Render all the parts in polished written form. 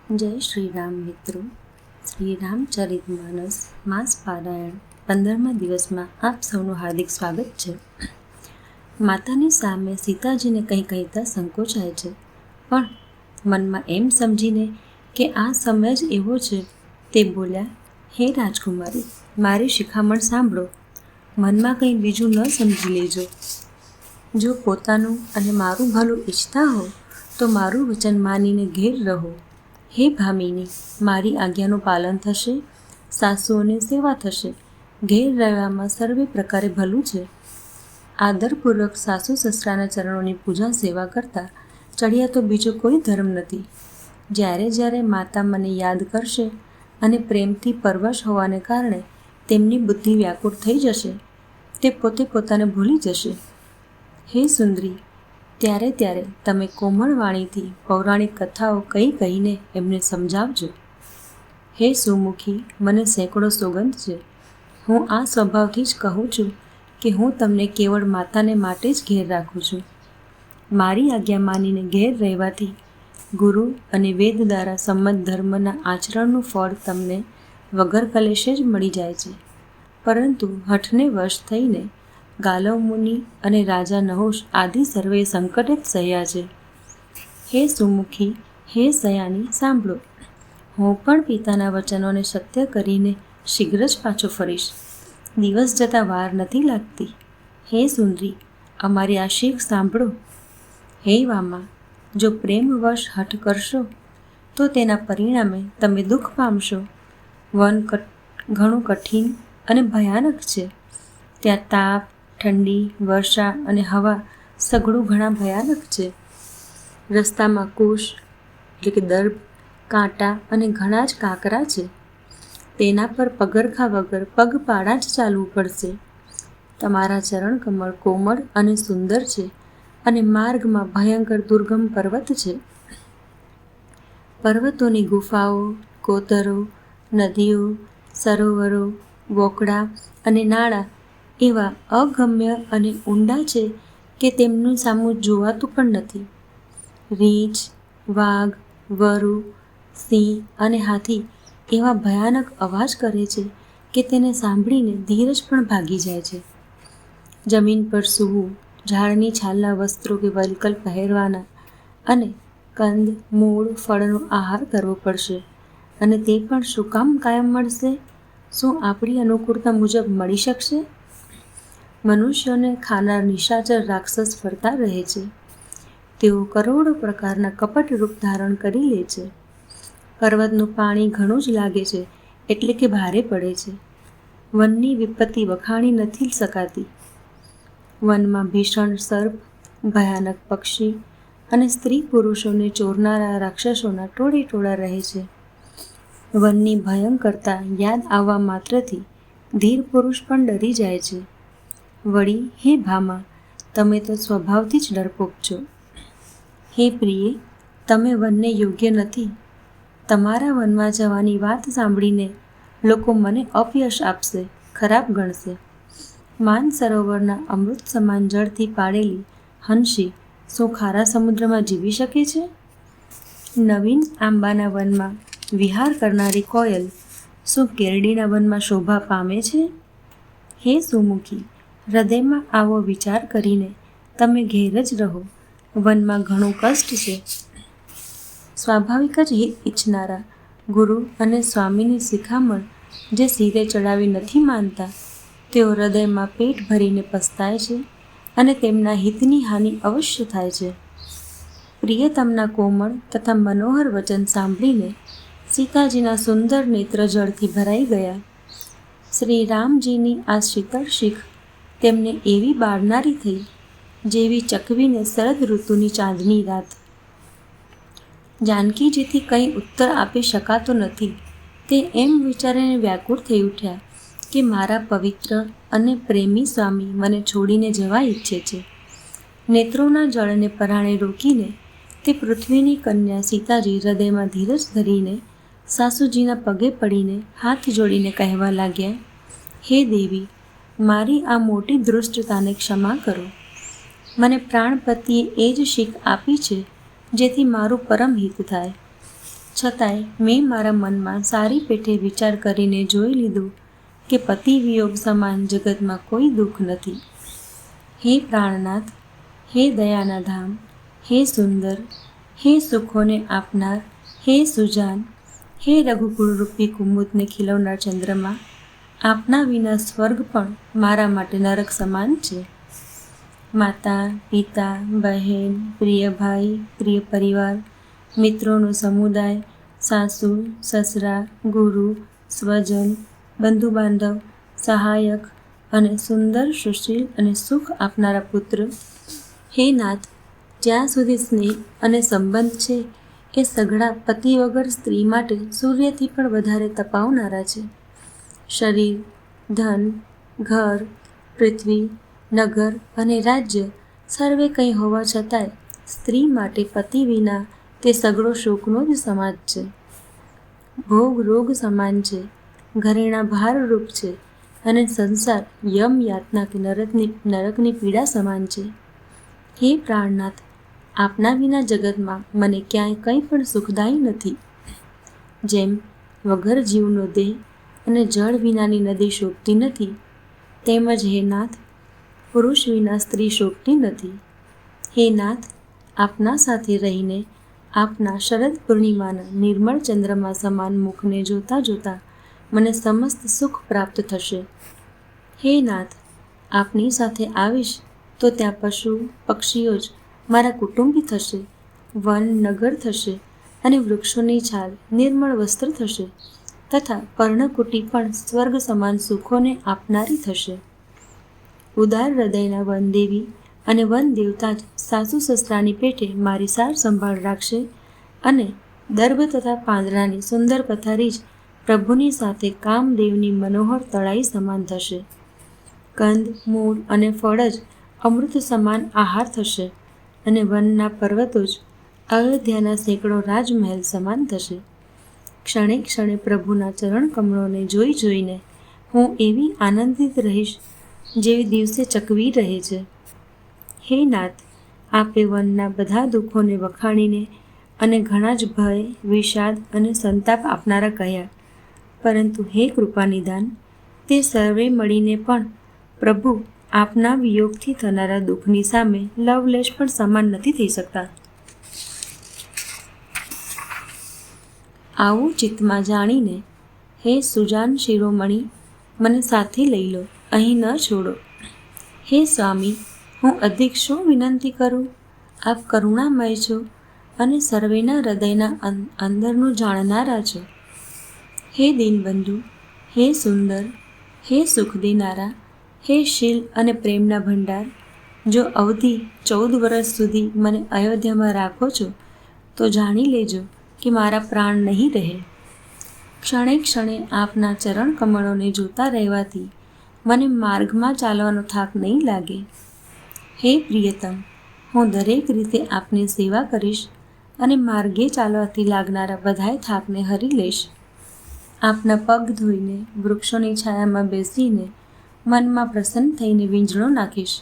જય શ્રી રામ મિત્રો. શ્રી રામચરિતમાનસ માસ પારાયણ 15મા દિવસમાં આપ સૌનું હાર્દિક સ્વાગત છે. માતાની સામે સીતાજીને કંઈ કહેતા સંકોચાય છે, પણ મનમાં એમ સમજીને કે આ સમય જ એવો છે, તે બોલ્યા, હે રાજકુમારી, મારી શિખામણ સાંભળો. મનમાં કંઈ બીજું ન સમજી લેજો. જો પોતાનું અને મારું ભલું ઈચ્છતા હો તો મારું વચન માનીને ઘેર રહો. હે ભામિની, મારી આજ્ઞાનું પાલન થશે, સાસુઓની સેવા થશે, ઘેર રહેવામાં સર્વે પ્રકારે ભલું છે. આદરપૂર્વક સાસુ સસરાના ચરણોની પૂજા સેવા કરતા ચડિયા તો બીજો કોઈ ધર્મ નથી. જ્યારે જ્યારે માતા મને યાદ કરશે અને પ્રેમથી પરવશ હોવાને કારણે તેમની બુદ્ધિ વ્યાકુળ થઈ જશે, તે પોતે પોતાને ભૂલી જશે. હે સુંદરી, ત્યારે ત્યારે તમે કોમળ વાણીથી પૌરાણિક કથાઓ કહીને એમને સમજાવજો. હે સુમુખી, મને સેંકડો સોગંદ છે. હું આ સ્વભાવથી જ કહું છું કે હું તમને કેવળ માતાને માટે જ ઘેર રાખું છું. મારી આજ્ઞા માનીને ઘેર રહેવાથી ગુરુ અને વેદ દ્વારા સંમત ધર્મના આચરણનું ફળ તમને વગર કલેશે જ મળી જાય છે. પરંતુ હઠને વશ થઈને ગાલવ મુનિ અને રાજા નહુષ આદિ સર્વે સંકટે જ સહ્યા છે. હે સુમુખી, હે સયાની, સાંભળો. હું પણ પિતાના વચનોને સત્ય કરીને શીઘ્ર જ પાછો ફરીશ. દિવસ જતાં વાર નથી લાગતી. હે સુંદરી, અમારી આ શીખ સાંભળો. હે વામા, જો પ્રેમવશ હઠ કરશો તો તેના પરિણામે તમે દુઃખ પામશો. વન ઘણું કઠિન અને ભયાનક છે. ત્યાં તાપ, ઠંડી, વર્ષા અને હવા સઘળું ઘણા ભયાનક છે. રસ્તામાં કુશ એટલે કે દર્ભ, કાંટા અને ઘણા જ કાંકરા છે. તેના પર પગરખા વગર પગપાળા જ ચાલવું પડશે. તમારા ચરણ કમળ કોમળ અને સુંદર છે અને માર્ગમાં ભયંકર દુર્ગમ પર્વત છે. પર્વતોની ગુફાઓ, કોતરો, નદીઓ, સરોવરો, વોકડા અને નાળા એવા અગમ્ય અને ઊંડા છે કે તેમનું સામું જોવાતું પણ નથી. રીંછ, વાઘ, વરુ, સિંહ અને હાથી એવા ભયાનક અવાજ કરે છે કે તેને સાંભળીને ધીરજ પણ ભાગી જાય છે. જમીન પર સૂવું, ઝાડની છાલના વસ્ત્રો કે વલકલ પહેરવાના અને કંદ, મૂળ, ફળનો આહાર કરવો પડશે. અને તે પણ શું કામ કાયમ મળશે? શું આપણી અનુકૂળતા મુજબ મળી શકશે? મનુષ્યોને ખાનાર નિશાચર રાક્ષસ ફરતા રહે છે. તેઓ કરોડો પ્રકારના કપટ રૂપ ધારણ કરી લે છે. પર્વતનું પાણી ઘણું જ લાગે છે એટલે કે ભારે પડે છે. વનની વિપત્તિ વખાણી નથી શકાતી. વનમાં ભીષણ સર્પ, ભયાનક પક્ષી અને સ્ત્રી પુરુષોને ચોરનારા રાક્ષસોના ટોળે ટોળા રહે છે. વનની ભયંકરતા યાદ આવવા માત્રથી ધીર પુરુષ પણ ડરી જાય છે. વળી હે ભામા, તમે તો સ્વભાવથી જ ડરપોક છો. હે પ્રિયે, તમે વનને યોગ્ય નથી. તમારા વનમાં જવાની વાત સાંભળીને લોકો મને અપયશ આપશે, ખરાબ ગણશે. માન સરોવરના અમૃત સમાન જળથી પાડેલી હંસી શું ખારા સમુદ્રમાં જીવી શકે છે? નવીન આંબાના વનમાં વિહાર કરનારી કોયલ શું કેરડીના વનમાં શોભા પામે છે? હે સુમુખી, હૃદયમાં આવો વિચાર કરીને તમે ઘેર જ રહો. વનમાં ઘણું કષ્ટ છે. સ્વાભાવિક જ હિત ઈચ્છનારા ગુરુ અને સ્વામીની શિખામણ જે શિરે ચડાવી નથી માનતા, તેઓ હૃદયમાં પેટ ભરીને પસ્તાય છે અને તેમના હિતની હાનિ અવશ્ય થાય છે. પ્રિયતમના કોમળ તથા મનોહર વચન સાંભળીને સીતાજીના સુંદર નેત્ર જળથી ભરાઈ ગયા. શ્રી રામજીની આ શીતળ શીખ તેમને એવી બાળનારી થઈ જેવી ચકવીને શરદ ઋતુની ચાંદની રાત. જાનકીજીથી કંઈ ઉત્તર આપી શકાતો નથી તે એમ વિચારીને વ્યાકુળ થઈ ઉઠ્યા કે મારા પવિત્ર અને પ્રેમી સ્વામી મને છોડીને જવા ઈચ્છે છે. નેત્રોના જળને પરાણે રોકીને તે પૃથ્વીની કન્યા સીતાજી હૃદયમાં ધીરજ ધરીને સાસુજીના પગે પડીને હાથ જોડીને કહેવા લાગ્યા, હે દેવી, મારી આ મોટી દૃષ્ટતાને ક્ષમા કરો. મને પ્રાણપતિએ એ જ શીખ આપી છે જેથી મારું પરમ હિત થાય. છતાંય મેં મારા મનમાં સારી પેઠે વિચાર કરીને જોઈ લીધું કે પતિ વિયોગ સમાન જગતમાં કોઈ દુઃખ નથી. હે પ્રાણનાથ, હે દયાના ધામ, હે સુંદર, હે સુખોને આપનાર, હે સુજાન, હે રઘુકુળરૂપી કુમુદને ખીલવનાર ચંદ્રમા, આપના વિના સ્વર્ગ પણ મારા માટે નરક સમાન છે. માતા, પિતા, બહેન, પ્રિય ભાઈ, પ્રિય પરિવાર, મિત્રોનો સમુદાય, સાસુ, સસરા, ગુરુ, સ્વજન, બંધુ બાંધવ, સહાયક અને સુંદર, સુશીલ અને સુખ આપનારા પુત્ર, હે નાથ, જ્યાં સુધી સ્નેહ અને સંબંધ છે એ સઘળા પતિ વગર સ્ત્રી માટે સૂર્યથી પણ વધારે તપાવનારા છે. શરીર, ધન, ઘર, પૃથ્વી, નગર અને રાજ્ય સર્વે કંઈ હોવા છતાંય સ્ત્રી માટે પતિ વિના તે સઘળો શોકનો જ સમાજ છે. ભોગ રોગ સમાન છે, ઘરેણાં ભારરૂપ છે અને સંસાર યમ યાતના કે નરકની પીડા સમાન છે. હે પ્રાણનાથ, આપના વિના જગતમાં મને ક્યાંય કંઈ પણ સુખદાયી નથી. જેમ વગર જીવનો દેહ અને જળ વિનાની નદી શોભતી નથી, તેમજ હે નાથ, પુરુષ વિના સ્ત્રી શોભતી નથી. હે નાથ, આપના સાથે રહીને આપના શરદ પૂર્ણિમાના નિર્મળ ચંદ્રમા સમાન મુખને જોતા જોતા મને સમસ્ત સુખ પ્રાપ્ત થશે. હે નાથ, આપની સાથે આવીશ તો ત્યાં પશુ પક્ષીઓ જ મારા કુટુંબી થશે, વન નગર થશે અને વૃક્ષોની છાલ નિર્મળ વસ્ત્ર થશે તથા પર્ણકુટી પણ સ્વર્ગ સમાન સુખોને આપનારી થશે. ઉદાર હૃદયના વનદેવી અને વન દેવતા જ સાસુ સસરાની પેઠે મારી સાર સંભાળ રાખશે અને દર્ભ તથા પાંદડાની સુંદર પથારી જ પ્રભુની સાથે કામદેવની મનોહર તળાઈ સમાન થશે. કંદ, મૂળ અને ફળ જ અમૃત સમાન આહાર થશે અને વનના પર્વતો જ અયોધ્યાના સેંકડો રાજમહેલ સમાન થશે. ક્ષણે ક્ષણે પ્રભુના ચરણ કમળોને જોઈ જોઈને હું એવી આનંદિત રહીશ જેવી દિવસે ચકવી રહે છે. હે નાથ, આપે વનના બધા દુઃખોને વખાણીને અને ઘણા જ ભય, વિષાદ અને સંતાપ આપનારા કહ્યા, પરંતુ હે કૃપાનિધાન, તે સર્વે મળીને પણ પ્રભુ આપના વિયોગથી થનારા દુઃખની સામે લવલેશ પણ સમાન નથી થઈ શકતા. આવું ચિત્તમાં જાણીને હે સુજાન શિરોમણી, મને સાથે લઈ લો, અહીં ન છોડો. હે સ્વામી, હું અધિક શું વિનંતી કરું? આપ કરુણામય છો અને સર્વેના હૃદયના અંદરનું જાણનારા છો. હે દીનબંધુ, હે સુંદર, હે સુખ દેનારા, હે શીલ અને પ્રેમના ભંડાર, જો અવધિ 14 વર્ષ સુધી મને અયોધ્યામાં રાખો છો તો જાણી લેજો કે મારા પ્રાણ નહીં રહે. ક્ષણે ક્ષણે આપના ચરણ કમળોને જોતા રહેવાથી મને માર્ગમાં ચાલવાનો થાક નહીં લાગે. હે પ્રિયતમ, હું દરેક રીતે આપની સેવા કરીશ અને માર્ગે ચાલવાથી લાગનારા બધાય થાકને હરી લઈશ. આપના પગ ધોઈને વૃક્ષોની છાયામાં બેસીને મનમાં પ્રસન્ન થઈને વીંઝણો નાખીશ.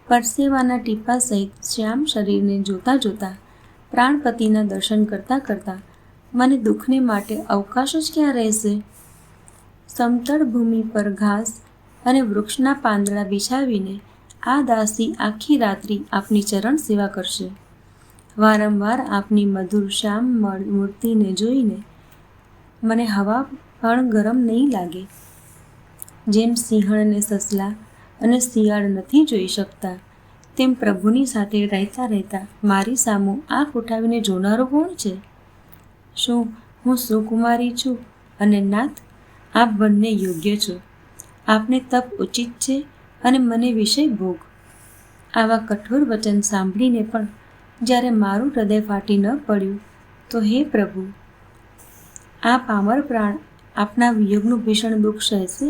પરસેવાના ટીપા સહિત શ્યામ શરીરને જોતા જોતા પ્રાણપતિના દર્શન કરતાં કરતાં મને દુઃખને માટે અવકાશ જ ક્યાં રહેશે? સમતળ ભૂમિ પર ઘાસ અને વૃક્ષના પાંદડા બિછાવીને આ દાસી આખી રાત્રિ આપની ચરણ સેવા કરશે. વારંવાર આપની મધુર શ્યામ મૂર્તિને જોઈને મને હવા પણ ગરમ નહીં લાગે. જેમ સિંહણને સસલા અને શિયાળ નથી જોઈ શકતા, તેમ પ્રભુની સાથે રહેતા રહેતા મારી સામું આંખ ઉઠાવીને જોનારો કોણ છે? શું હું સુકુમારી છું અને નાથ, આપ બંને યોગ્ય છો. આપને તપ ઉચિત છે અને મને વિષય ભોગ. આવા કઠોર વચન સાંભળીને પણ જ્યારે મારું હૃદય ફાટી ન પડ્યું તો હે પ્રભુ, આ પામર પ્રાણ આપના વિયોગનું ભીષણ દુઃખ સહેશે?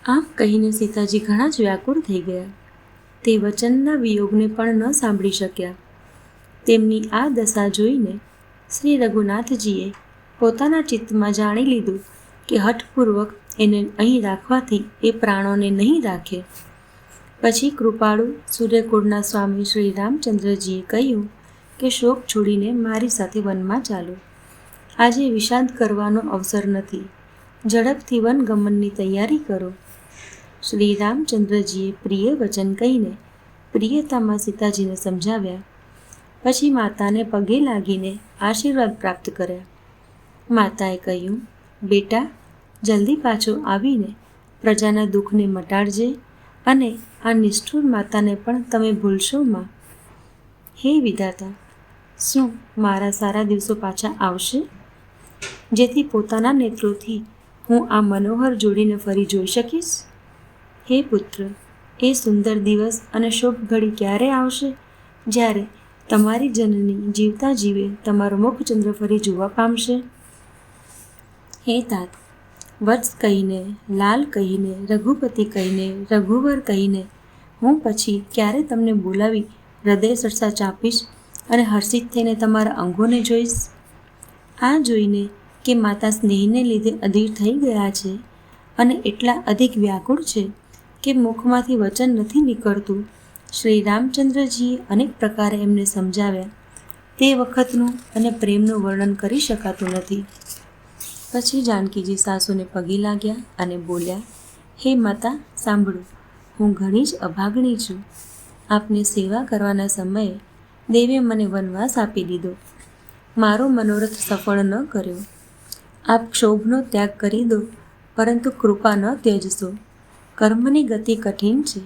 આમ કહીને સીતાજી ઘણા જ વ્યાકુળ થઈ ગયા. તે વચનના વિયોગને પણ ન સાંભળી શક્યા. તેમની આ દશા જોઈને શ્રી રઘુનાથજીએ પોતાના ચિત્તમાં જાણી લીધું કે હઠપૂર્વક એને અહીં રાખવાથી એ પ્રાણોને નહીં રાખે. પછી કૃપાળુ સૂર્યકુળના સ્વામી શ્રી રામચંદ્રજીએ કહ્યું કે શોક છોડીને મારી સાથે વનમાં ચાલો. આજે વિષાદ કરવાનો અવસર નથી. ઝડપથી વનગમનની તૈયારી કરો. શ્રી રામચંદ્રજીએ પ્રિય વચન કહીને પ્રિયતામાં સીતાજીને સમજાવ્યા. પછી માતાને પગે લાગીને આશીર્વાદ પ્રાપ્ત કર્યા. માતાએ કહ્યું, બેટા, જલ્દી પાછો આવીને પ્રજાના દુઃખને મટાડજે અને આ નિષ્ઠુર માતાને પણ તમે ભૂલશો માં. હે વિધાતા, શું મારા સારા દિવસો પાછા આવશે, જેથી પોતાના નેત્રોથી હું આ મનોહર જોડીને ફરી જોઈ શકીશ? હે પુત્ર, એ સુંદર દિવસ અને શુભ ઘડી ક્યારે આવશે જ્યારે તમારી જનની જીવતા જીવે તમારો મુખચંદ્ર ફરી જોવા પામશે? હે તાત, વત્સ કહીને, લાલ કહીને, રઘુપતિ કહીને, રઘુવર કહીને હું પછી ક્યારે તમને બોલાવી હૃદય સરસા ચાપીશ અને હર્ષિત થઈને તમારા અંગોને જોઈશ? આ જોઈને કે માતા સ્નેહને લીધે અધીર થઈ ગયા છે અને એટલા અધિક વ્યાકુળ છે કે મુખમાંથી વચન નથી નીકળતું, શ્રી રામચંદ્રજીએ અનેક પ્રકારે એમને સમજાવ્યા. તે વખતનું અને પ્રેમનું વર્ણન કરી શકાતું નથી. પછી જાનકીજી સાસુને પગે લાગ્યા અને બોલ્યા, હે માતા, સાંભળો, હું ઘણી જ અભાગણી છું. આપને સેવા કરવાના સમયે દેવે મને વનવાસ આપી દીધો. મારો મનોરથ સફળ ન કર્યો. આપ ક્ષોભનો ત્યાગ કરી દો, પરંતુ કૃપા ન ત્યજશો. કર્મની ગતિ કઠિન છે,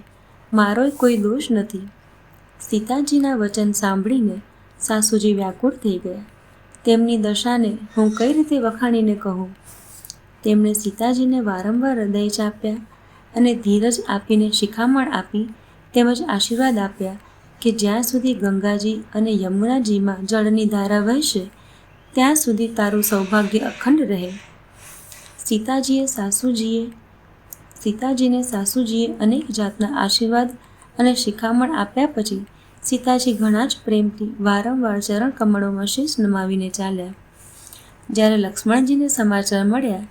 મારોય કોઈ દોષ નથી. સીતાજીના વચન સાંભળીને સાસુજી વ્યાકુળ થઈ ગયા. તેમની દશાને હું કઈ રીતે વખાણીને કહું? તેમણે સીતાજીને વારંવાર હૃદય ચાપ્યા અને ધીરજ આપીને શિખામણ આપી તેમજ આશીર્વાદ આપ્યા કે જ્યાં સુધી ગંગાજી અને યમુનાજીમાં જળની ધારા વહેશે ત્યાં સુધી તારું સૌભાગ્ય અખંડ રહે. સીતાજીને સાસુજીએ અનેક જાતના આશીર્વાદ અને શિખામણ આપ્યા પછી સીતાજી ઘણા જ પ્રેમથી વારંવાર ચરણ કમળોમાં શીશ નમાવીને ચાલ્યા. જ્યારે લક્ષ્મણજીને સમાચાર મળ્યા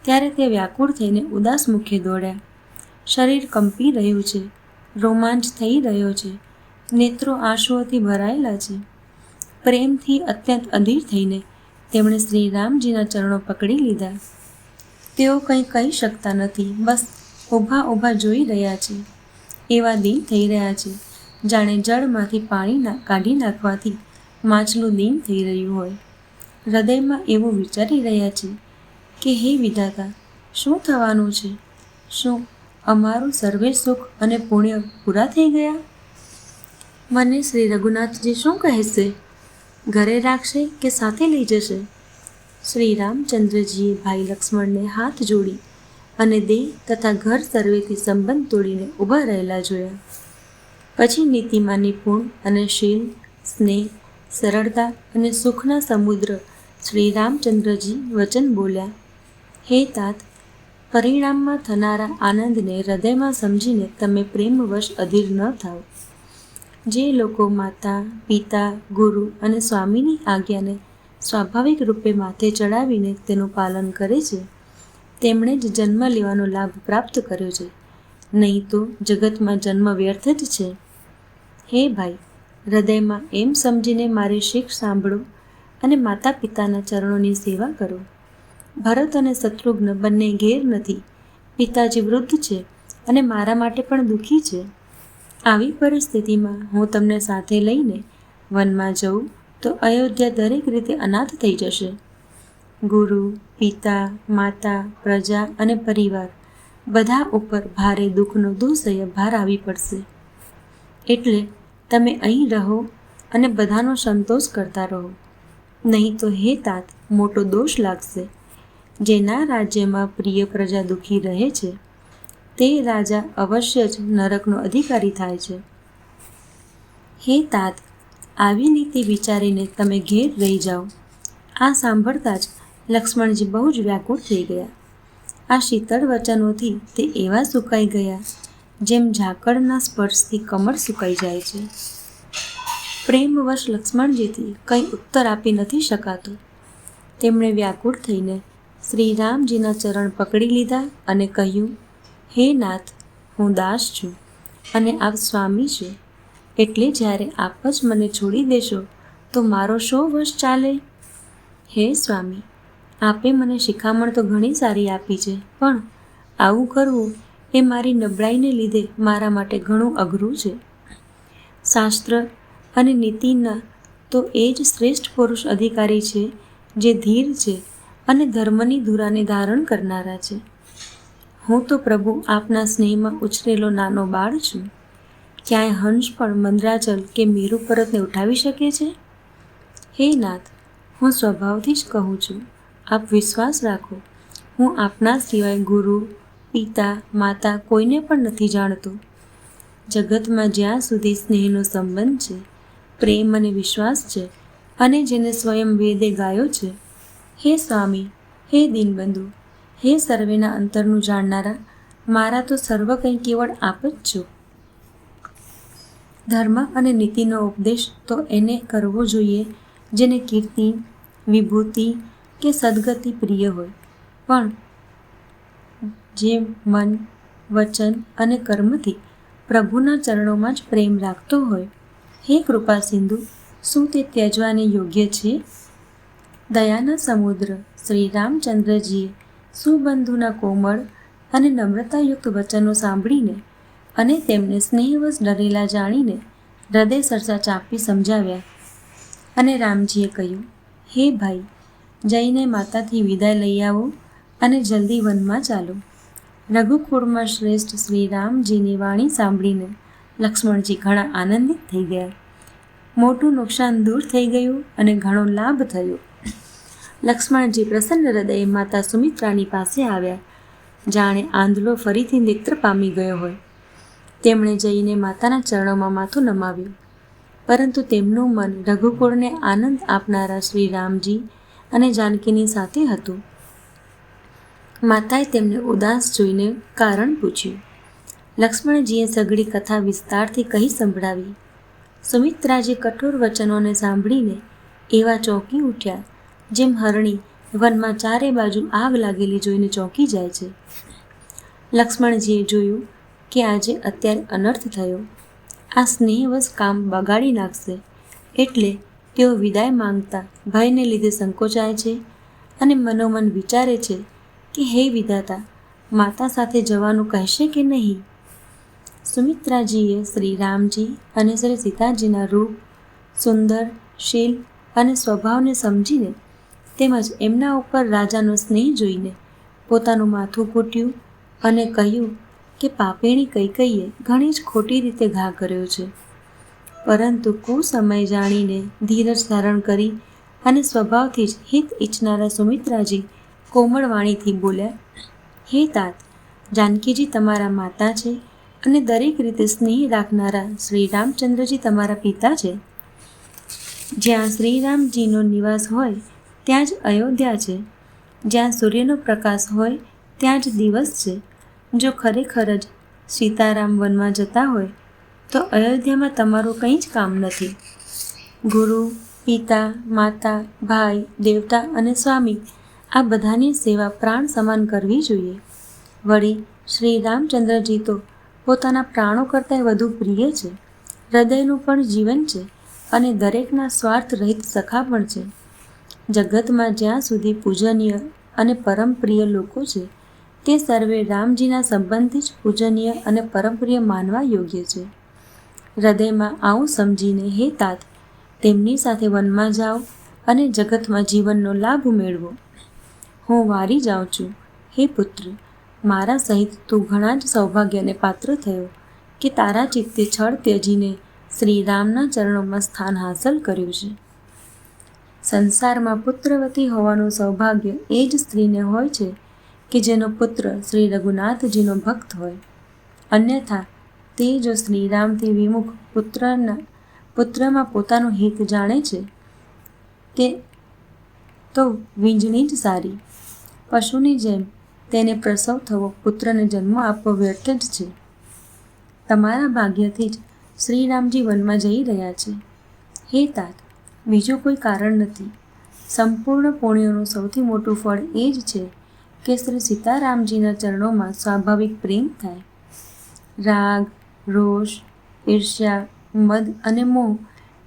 ત્યારે તે વ્યાકુળ થઈને ઉદાસ મુખે દોડ્યા. શરીર કંપી રહ્યું છે, રોમાંચ થઈ રહ્યો છે, નેત્રો આંસુઓથી ભરાયેલા છે. પ્રેમથી અત્યંત અધીર થઈને તેમણે શ્રી રામજીના ચરણો પકડી લીધા. તેઓ કંઈ કહી શકતા નથી, બસ ઊભા ઊભા જોઈ રહ્યા છે. એવા દીન થઈ રહ્યા છે જાણે જળમાંથી પાણી કાઢી નાખવાથી માછલું દીન થઈ રહ્યું હોય. હૃદયમાં એવું વિચારી રહ્યા છે કે હે વિધાતા, શું થવાનું છે? શું અમારું સર્વે સુખ અને પુણ્ય પૂરા થઈ ગયા? મને શ્રી રઘુનાથજી શું કહેશે? ઘરે રાખશે કે સાથે લઈ જશે? શ્રી રામચંદ્રજીએ ભાઈ લક્ષ્મણને હાથ જોડી અને દેહ તથા ઘર સર્વેથી સંબંધ તોડીને ઊભા રહેલા જોયા. પછી નીતિમાં નિપુણ અને શીલ, સ્નેહ, સરળતા અને સુખના સમુદ્ર શ્રી રામચંદ્રજી વચન બોલ્યા, હે તાત, પરિણામમાં થનારા આનંદને હૃદયમાં સમજીને તમે પ્રેમવશ અધીર ન થાઓ. જે લોકો માતા, પિતા, ગુરુ અને સ્વામીની આજ્ઞાને સ્વાભાવિક રૂપે માથે ચડાવીને તેનું પાલન કરે છે તેમણે જ જન્મ લેવાનો લાભ પ્રાપ્ત કર્યો છે, નહીં તો જગતમાં જન્મ વ્યર્થ જ છે. હે ભાઈ, હૃદયમાં એમ સમજીને મારી શીખ સાંભળો અને માતા પિતાના ચરણોની સેવા કરો. ભરત અને શત્રુઘ્ન બંને ઘેર નથી. પિતાજી વૃદ્ધ છે અને મારા માટે પણ દુઃખી છે. આવી પરિસ્થિતિમાં હું તમને સાથે લઈને વનમાં જઉં તો અયોધ્યા દરેક રીતે અનાથ થઈ જશે. ગુરુ, પિતા, માતા, પ્રજા અને પરિવાર બધા ઉપર ભારે દુઃખનો દુઃસહ્ય ભાર આવી પડશે. એટલે તમે અહીં રહો અને બધાનો સંતોષ કરતા રહો, નહીં તો હે તાત, મોટો દોષ લાગશે. જેના રાજ્યમાં પ્રિય પ્રજા દુઃખી રહે છે તે રાજા અવશ્ય જ નરકનો અધિકારી થાય છે. હે તાત, આવી નીતિ વિચારીને તમે ઘેર રહી જાઓ. આ સાંભળતા જ લક્ષ્મણજી બહુ જ વ્યાકુળ થઈ ગયા. આ શીતળ વચનોથી તે એવા સુકાઈ ગયા જેમ ઝાકળના સ્પર્શથી કમળ સુકાઈ જાય છે. પ્રેમવશ લક્ષ્મણજીથી કંઈ ઉત્તર આપી નથી શકાતો. તેમણે વ્યાકુળ થઈને શ્રી રામજીના ચરણ પકડી લીધા અને કહ્યું, હે નાથ, હું દાસ છું અને આપ સ્વામી છો, એટલે જ્યારે આપ જ મને છોડી દેશો તો મારો શો વશ ચાલે? હે સ્વામી, આપે મને શિખામણ તો ઘણી સારી આપી છે, પણ આવું કરવું એ મારી નબળાઈને લીધે મારા માટે ઘણું અઘરું છે. શાસ્ત્ર અને નીતિના તો એ જ શ્રેષ્ઠ પુરુષ અધિકારી છે જે ધીર છે અને ધર્મની ધુરાને ધારણ કરનારા છે. હું તો પ્રભુ આપના સ્નેહમાં ઉછરેલો નાનો બાળ છું. ક્યાંય હંસ પણ મંદરાચલ કે મેરુ પર્વતને ઉઠાવી શકે છે? હે નાથ, હું સ્વભાવથી જ કહું છું, આપ વિશ્વાસ રાખો, હું આપના સિવાય ગુરુ, પિતા, માતા કોઈને પણ નથી જાણતો. જગતમાં જ્યાં સુધી સ્નેહનો સંબંધ છે, પ્રેમ અને વિશ્વાસ છે, અને જેને સ્વયં વેદે ગાયો છે, હે સ્વામી, હે દીનબંધુ, હે સર્વેના અંતરનું જાણનારા, મારા તો સર્વ કંઈ કેવળ આપ જ છો. ધર્મ અને નીતિનો ઉપદેશ તો એને કરવો જોઈએ જેને કીર્તિ, વિભૂતિ કે સદગતિ પ્રિય હોય, પણ જે મન, વચન અને કર્મથી પ્રભુના ચરણોમાં જ પ્રેમ રાખતો હોય. હે કૃપા સિંધુ, શું તે ત્યજવાને યોગ્ય છે? દયાના સમુદ્ર શ્રી રામચંદ્રજીએ સુબંધુના કોમળ અને નમ્રતાયુક્ત વચનો સાંભળીને અને તેમને સ્નેહવશ ડરેલા જાણીને હૃદય સરસા ચાપી સમજાવ્યા. અને રામજીએ કહ્યું, હે ભાઈ, જઈને માતાથી વિદાય લઈ આવો અને જલ્દી વનમાં ચાલો. રઘુકુળમાં શ્રેષ્ઠ શ્રી રામજીની વાણી સાંભળીને લક્ષ્મણજી ઘણા આનંદિત થઈ ગયા. મોટું નુકસાન દૂર થઈ ગયું અને ઘણો લાભ થયો. લક્ષ્મણજી પ્રસન્ન હૃદયે માતા સુમિત્રાની પાસે આવ્યા, જાણે આંધળો ફરીથી નેત્ર પામી ગયો હોય. તેમણે જઈને માતાના ચરણોમાં માથું નમાવ્યું, પરંતુ તેમનું મન રઘુકુળને આનંદ આપનારા શ્રી રામજી અને જાનકીની સાથે હતું. માતાએ તેમને ઉદાસ જોઈને કારણ પૂછ્યું. લક્ષ્મણજીએ સઘળી કથા વિસ્તારથી કહી સંભળાવી. સુમિત્રાજી કઠોર વચનોને સાંભળીને એવા ચોંકી ઉઠ્યા, જેમ હરણી વનમાં ચારે બાજુ આગ લાગેલી જોઈને ચોંકી જાય છે. લક્ષ્મણજીએ જોયું કે આજે અત્યારે અનર્થ થયો. આ સ્નેહવશ કામ બગાડી નાખશે, એટલે તેઓ વિદાય માંગતા ભયને લીધે સંકોચાય છે અને મનોમન વિચારે છે કે હે વિધાતા, માતા સાથે જવાનું કહેશે કે નહીં. સુમિત્રાજીએ શ્રી રામજી અને શ્રી સીતાજીના રૂપ, સુંદર, શીલ અને સ્વભાવને સમજીને તેમજ એમના ઉપર રાજાનો સ્નેહ જોઈને પોતાનું માથું કૂટ્યું અને કહ્યું કે પાપેણી કૈકેયીએ ઘણી જ ખોટી રીતે ઘા કર્યો છે. પરંતુ કુસમય જાણીને ધીરજ ધારણ કરી અને સ્વભાવથી જ હિત ઈચ્છનારા સુમિત્રાજી કોમળ વાણીથી બોલ્યા, હે તાત, જાનકીજી તમારા માતા છે અને દરેક રીતે સ્નેહ રાખનારા શ્રી રામચંદ્રજી તમારા પિતા છે. જ્યાં શ્રીરામજીનો નિવાસ હોય ત્યાં જ અયોધ્યા છે. જ્યાં સૂર્યનો પ્રકાશ હોય ત્યાં જ દિવસ છે. જો ખરેખર જ સીતારામ વનમાં જતા હોય તો અયોધ્યામાં તમારું કંઈ જ કામ નથી. ગુરુ, પિતા, માતા, ભાઈ, દેવતા અને સ્વામી આ બધાની સેવા પ્રાણ સમાન કરવી જોઈએ. વળી શ્રી રામચંદ્રજી તો પોતાના પ્રાણો કરતાં વધુ પ્રિય છે, હૃદયનું પણ જીવન છે અને દરેકના સ્વાર્થ રહિત સખા પણ છે. જગતમાં જ્યાં સુધી પૂજનીય અને પરમ પ્રિય લોકો છે, તે સર્વે રામજીના સંબંધથી જ પૂજનીય અને પરમપ્રિય માનવા યોગ્ય છે. હૃદયમાં આવું સમજીને હે તાત, તેમની સાથે વનમાં જાઓ અને જગતમાં જીવનનો લાભ મેળવો. હું વારી જાઉં છું. હે પુત્ર, મારા સહિત તું ઘણા જ સૌભાગ્યને પાત્ર થયો કે તારા ચિત્તે છળ ત્યજીને શ્રી રામના ચરણોમાં સ્થાન હાંસલ કર્યું છે. સંસારમાં પુત્રવતી હોવાનું સૌભાગ્ય એ જ સ્ત્રીને હોય છે કે જેનો પુત્ર શ્રી રઘુનાથજીનો ભક્ત હોય. અન્યથા તે જો શ્રીરામથી વિમુખ પુત્રમાં પોતાનું હિત જાણે છે કે તો વીંજણી જ સારી. પશુની જેમ તેને પ્રસવ થવો, પુત્રને જન્મ આપવો વ્યર્થ જ છે. તમારા ભાગ્યથી જ શ્રીરામજી વનમાં જઈ રહ્યા છે. હે તાત, બીજું કોઈ કારણ નથી. સંપૂર્ણ પુણ્યોનું સૌથી મોટું ફળ એ જ છે કે શ્રી સીતારામજીના ચરણોમાં સ્વાભાવિક પ્રેમ થાય. રાગ, રોષ, ઈર્ષ્યા, મદ અને મોહ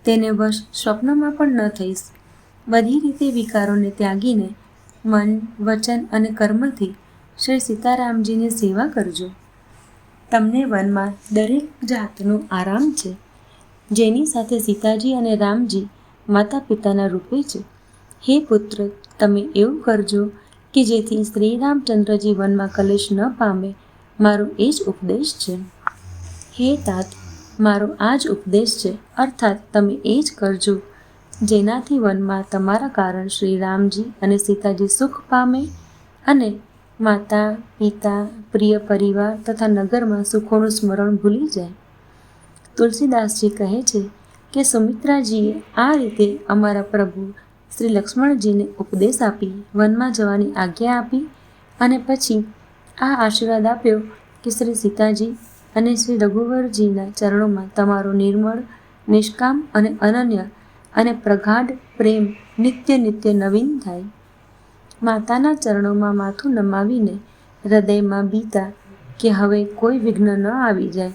તેને વશ સ્વપ્નમાં પણ ન થઈશ. બધી રીતે વિકારોને ત્યાગીને મન, વચન અને કર્મથી શ્રી સીતારામજીની સેવા કરજો. તમને વનમાં દરેક જાતનો આરામ છે, જેની સાથે સીતાજી અને રામજી માતા પિતાના રૂપે છે. હે પુત્ર, તમે એવું કરજો કે જેથી શ્રી રામચંદ્રજી વનમાં કલેશ ન પામે. મારો એ જ ઉપદેશ છે. હે તાત, મારો આ જ ઉપદેશ છે, અર્થાત તમે એ જ કરજો જેનાથી વનમાં તમારા કારણ શ્રી રામજી અને સીતાજી સુખ પામે અને માતા, પિતા, પ્રિય પરિવાર તથા નગરમાં સુખોનું સ્મરણ ભૂલી જાય. તુલસીદાસજી કહે છે કે સુમિત્રાજીએ આ રીતે અમારા પ્રભુ શ્રી લક્ષ્મણજીને ઉપદેશ આપી વનમાં જવાની આજ્ઞા આપી અને પછી આ આશીર્વાદ આપ્યો કે શ્રી સીતાજી અને શ્રી રઘુવરજીના ચરણોમાં તમારો નિર્મળ, નિષ્કામ અને અનન્ય અને પ્રગાઢ પ્રેમ નિત્ય નિત્ય નવીન થાય. માતાના ચરણોમાં માથું નમાવીને હૃદયમાં બીતા કે હવે કોઈ વિઘ્ન ન આવી જાય.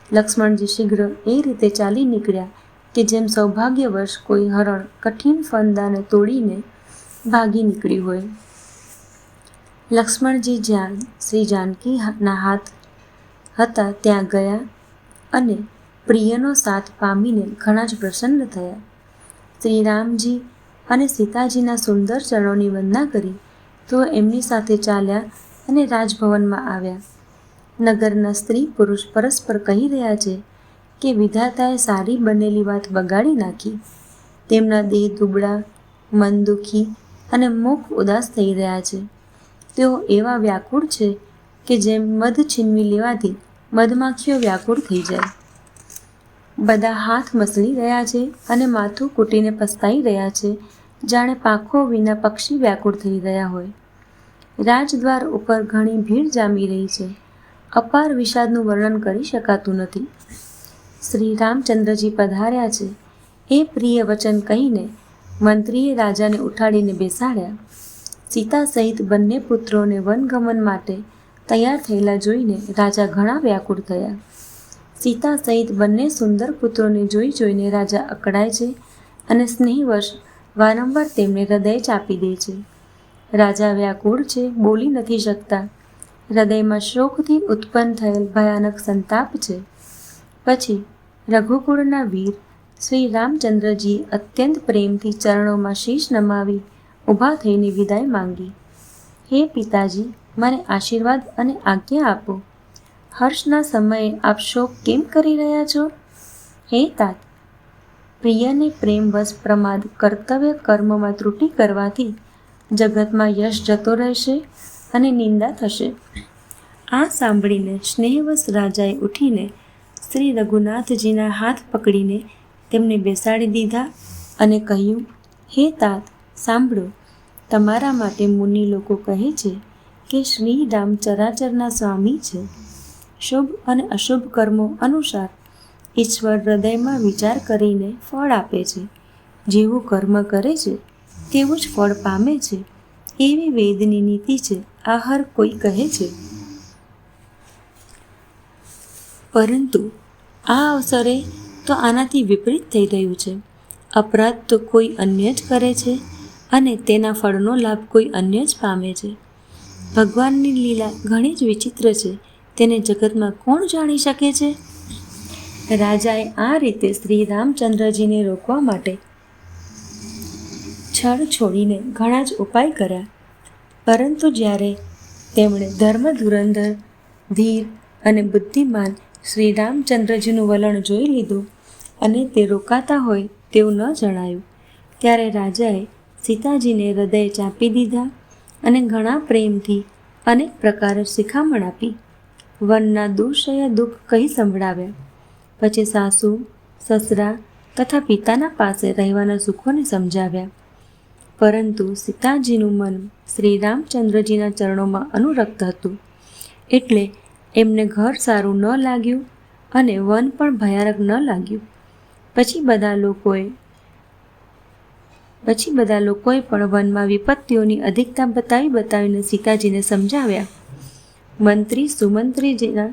લક્ષ્મણજી શીઘ્ર એ રીતે ચાલી નીકળ્યા કે જેમ સૌભાગ્યવશ કોઈ હરણ કઠિન ફંદાને તોડીને ભાગી નીકળ્યું હોય. લક્ષ્મણજી જ્યાં શ્રી જાનકીના હાથ હતા ત્યાં ગયા અને પ્રિયનો સાથ પામીને ઘણા જ પ્રસન્ન થયા. શ્રી રામજી અને સીતાજીના સુંદર ચરણોની વંદના કરી તો એમની સાથે ચાલ્યા અને રાજભવનમાં આવ્યા. નગરના સ્ત્રી પુરુષ પરસ્પર કહી રહ્યા છે કે વિધાતાએ સારી બનેલી વાત બગાડી નાખી. તેમના દેહ દુબળા, મન દુઃખી અને મુખ ઉદાસ થઈ રહ્યા છે. તેઓ એવા વ્યાકુળ છે કે જેમ મધ છીનવી લેવાથી મધમાખીઓ વ્યાકુળ થઈ જાય. બધા હાથ મસળી રહ્યા છે અને માથું કૂટીને પસ્તાઈ રહ્યા છે, જાણે પાંખો વિના પક્ષી વ્યાકુળ થઈ રહ્યા હોય. રાજદ્વાર ઉપર ઘણી ભીડ જામી રહી છે. અપાર વિષાદનું વર્ણન કરી શકાતું નથી. શ્રી રામચંદ્રજી પધાર્યા છે એ પ્રિય વચન કહીને મંત્રીએ રાજાને ઉઠાડીને બેસાડ્યા. સીતા સહિત બંને પુત્રોને વનગમન માટે તૈયાર થયેલા જોઈને રાજા ઘણા વ્યાકુળ થયા. સીતા સહિત બંને સુંદર પુત્રોને જોઈને રાજા અકળાય છે અને સ્નેહવશ વારંવાર તેમને હૃદય ચાપી દે છે. રાજા વ્યાકુળ છે, બોલી નથી શકતા. હૃદયમાં શોકથી ઉત્પન્ન થયેલ ભયાનક સંતાપ છે. પછી રઘુકુળના વીર શ્રી રામચંદ્રજી અત્યંત પ્રેમથી ચરણોમાં શીશ નમાવી ઊભા થઈને વિદાય માંગી. હે પિતાજી, મને આશીર્વાદ અને આજ્ઞા આપો. હર્ષના સમયે આપ શોક કેમ કરી રહ્યા છો? હે તાત, પ્રિયને પ્રેમવશ પ્રમાદ કર્તવ્ય કર્મમાં ત્રુટિ કરવાથી જગતમાં યશ જતો રહેશે અને નિંદા થશે. આ સાંભળીને સ્નેહવશ રાજાએ ઉઠીને શ્રી રઘુનાથજીના હાથ પકડીને તેમને બેસાડી દીધા અને કહ્યું, હે તાત, સાંભળો. તમારા માટે મુનિ લોકો કહે છે કે શ્રી રામ ચરાચરના સ્વામી છે. શુભ અને અશુભ કર્મો અનુસાર ઈશ્વર હૃદયમાં વિચાર કરીને ફળ આપે છે. જેવું કર્મ કરે છે તેવું જ ફળ પામે છે, એવી વેદની નીતિ છે. આ હર કોઈ કહે છે. પરંતુ આ અવસરે તો આનાથી વિપરીત થઈ રહ્યું છે. અપરાધ તો કોઈ અન્ય જ કરે છે અને તેના ફળનો લાભ કોઈ અન્ય જ પામે છે. ભગવાનની લીલા ઘણી જ વિચિત્ર છે, તેને જગતમાં કોણ જાણી શકે છે? રાજાએ આ રીતે શ્રી રામચંદ્રજીને રોકવા માટે છળ છોડીને ઘણા જ ઉપાય કર્યા. પરંતુ જ્યારે તેમણે ધર્મ ધુરંધર, ધીર અને બુદ્ધિમાન શ્રી રામચંદ્રજીનું વલણ જોઈ લીધું અને તે રોકાતા હોય તેવું ન જણાયું, ત્યારે રાજાએ સીતાજીને હૃદય ચાપી દીધા અને ઘણા પ્રેમથી અનેક પ્રકારે શિખામણ આપી. વનના દુઃશય દુઃખ કહી સંભળાવ્યા. પછી સાસુ, સસરા તથા પિતાના પાસે રહેવાના સુખોને સમજાવ્યા. પરંતુ સીતાજીનું મન શ્રી રામચંદ્રજીના ચરણોમાં અનુરક્ત હતું, એટલે એમને ઘર સારું ન લાગ્યું અને વન પણ ભયાનક ન લાગ્યું. પછી બધા લોકોએ પણ વનમાં વિપત્તિઓની અધિકતા બતાવીને સીતાજીને સમજાવ્યા. મંત્રી સુમંત્રીજીના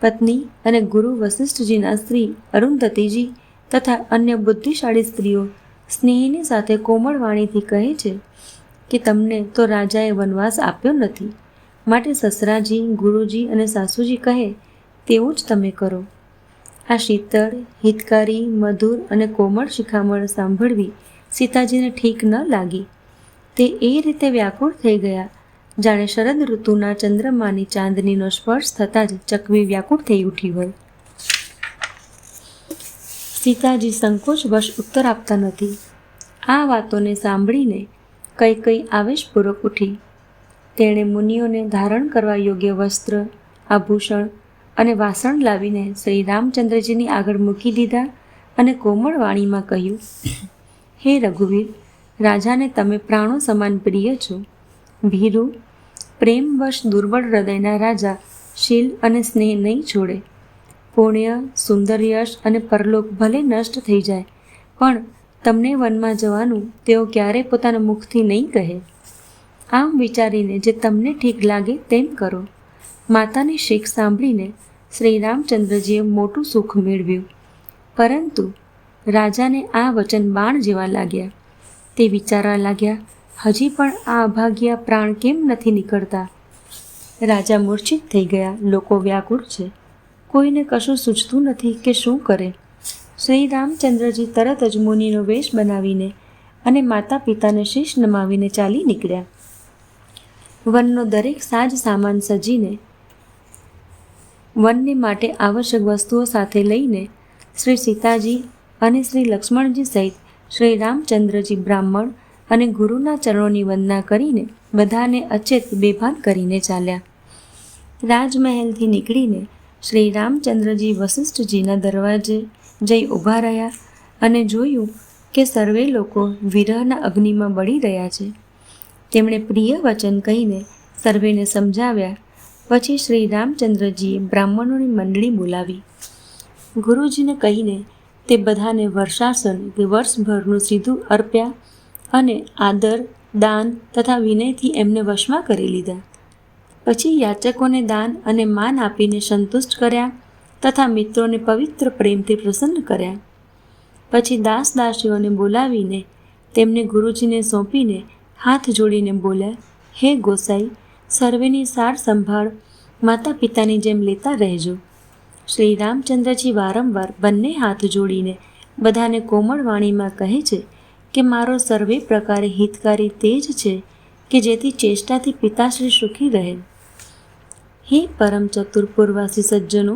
પત્ની અને ગુરુ વશિષ્ઠજીના સ્ત્રી અરુંધતીજી તથા અન્ય બુદ્ધિશાળી સ્ત્રીઓ સ્નેહની સાથે કોમળ વાણીથી કહે છે કે તમને તો રાજાએ વનવાસ આપ્યો નથી, માટે સસરાજી, ગુરુજી અને સાસુજી કહે તેવું જ તમે કરો. આ શીતળ, હિતકારી, મધુર અને કોમળ શિખામણ સાંભળવી સીતાજીને ઠીક ન લાગી. તે એ રીતે વ્યાકુળ થઈ ગયા જાણે શરદ ઋતુના ચંદ્રમાની ચાંદનીનો સ્પર્શ થતાં જ ચકવી વ્યાકુળ થઈ ઉઠી હોય. સીતાજી સંકોચવશ ઉત્તર આપતા નથી. આ વાતોને સાંભળીને કઈ આવેશપૂર્વક ઉઠી. તેણે મુનિઓને ધારણ કરવા યોગ્ય વસ્ત્ર, આભૂષણ અને વાસણ લાવીને શ્રી રામચંદ્રજીની આગળ મૂકી દીધા અને કોમળ વાણીમાં કહ્યું, હે રઘુવીર, રાજાને તમે પ્રાણો સમાન પ્રિય છો. ભીરુ, પ્રેમવશ દુર્બળ હૃદયના રાજા શીલ અને સ્નેહ નહીં છોડે. પુણ્ય, સુંદર યશ અને પરલોક ભલે નષ્ટ થઈ જાય, પણ તમને વનમાં જવાનું તેઓ ક્યારેય પોતાના મુખથી નહીં કહે. આમ વિચારીને જે તમને ઠીક લાગે તેમ કરો. માતાની શીખ સાંભળીને શ્રી રામચંદ્રજીએ મોટું સુખ મેળવ્યું, પરંતુ રાજાને આ વચન બાણ જેવા લાગ્યા. તે વિચારવા લાગ્યા, હજી પણ આ અભાગ્યા પ્રાણ કેમ નથી નીકળતા? રાજા મૂર્છિત થઈ ગયા. લોકો વ્યાકુળ છે. કોઈને કશું સૂચતું નથી કે શું કરે. શ્રી રામચંદ્રજી તરત જ મુનિનો વેશ બનાવીને અને માતા પિતાને શીશ નમાવીને ચાલી નીકળ્યા. વનનો દરેક સાજ સામાન સજીને વનને માટે આવશ્યક વસ્તુઓ સાથે લઈને શ્રી સીતાજી અને શ્રી લક્ષ્મણજી સહિત શ્રી રામચંદ્રજી બ્રાહ્મણ અને ગુરુના ચરણોની વંદના કરીને બધાને અચેત બેભાન કરીને ચાલ્યા. રાજમહેલથી નીકળીને શ્રી રામચંદ્રજી વસિષ્ઠજીના દરવાજે જઈ ઊભા રહ્યા અને જોયું કે સર્વે લોકો વિરહના અગ્નિમાં બળી રહ્યા છે. તેમણે પ્રિય વચન કહીને સર્વેને સમજાવ્યા. પછી શ્રી રામચંદ્રજીએ બ્રાહ્મણોની મંડળી બોલાવી. ગુરુજીને કહીને તે બધાને વર્ષાસન કે વર્ષભરનું સીધું અર્પ્યા અને આદર, દાન તથા વિનયથી એમને વશમાં કરી લીધા. પછી યાચકોને દાન અને માન આપીને સંતુષ્ટ કર્યા તથા મિત્રોને પવિત્ર પ્રેમથી પ્રસન્ન કર્યા. પછી દાસ દાસીઓને બોલાવીને તેમને ગુરુજીને સોંપીને હાથ જોડીને બોલ્યા, હે ગોસાઈ, સર્વેની સાર સંભાળ માતા પિતાની જેમ લેતા રહેજો. શ્રી રામચંદ્રજી વારંવાર બંને હાથ જોડીને બધાને કોમળ વાણીમાં કહે છે કે મારો સર્વે પ્રકારે હિતકારી તે જ છે કે જેથી ચેષ્ટાથી પિતાશ્રી સુખી રહે. હે પરમ ચતુર પૂર્વાસી સજ્જનો,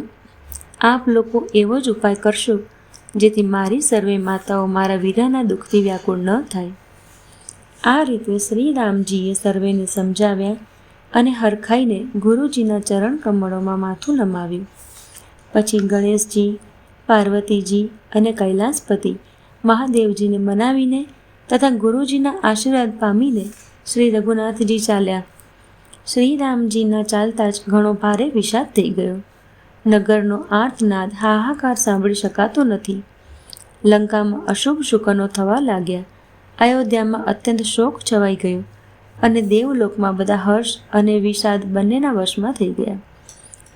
આપ લોકો એવો જ ઉપાય કરશો જેથી મારી સર્વે માતાઓ મારા વીરાના દુઃખથી વ્યાકુળ ન થાય. આ રીતે શ્રી રામજીએ સર્વેને સમજાવ્યા અને હરખાઈને ગુરુજીના ચરણ કમળોમાં માથું નમાવ્યું. પછી ગણેશજી, પાર્વતીજી અને કૈલાસપતિ મહાદેવજીને મનાવીને તથા ગુરુજીના આશીર્વાદ પામીને શ્રી રઘુનાથજી ચાલ્યા. શ્રી રામજીના ચાલતા જ ઘણો ભારે વિષાદ થઈ ગયો. નગરનો આર્તનાદ, હાહાકાર સાંભળી શકાતો નથી. લંકામાં અશુભ શુકનો થવા લાગ્યા. અયોધ્યામાં અત્યંત શોક છવાઈ ગયો અને દેવલોકમાં બધા હર્ષ અને વિષાદ બંનેના વશમાં થઈ ગયા.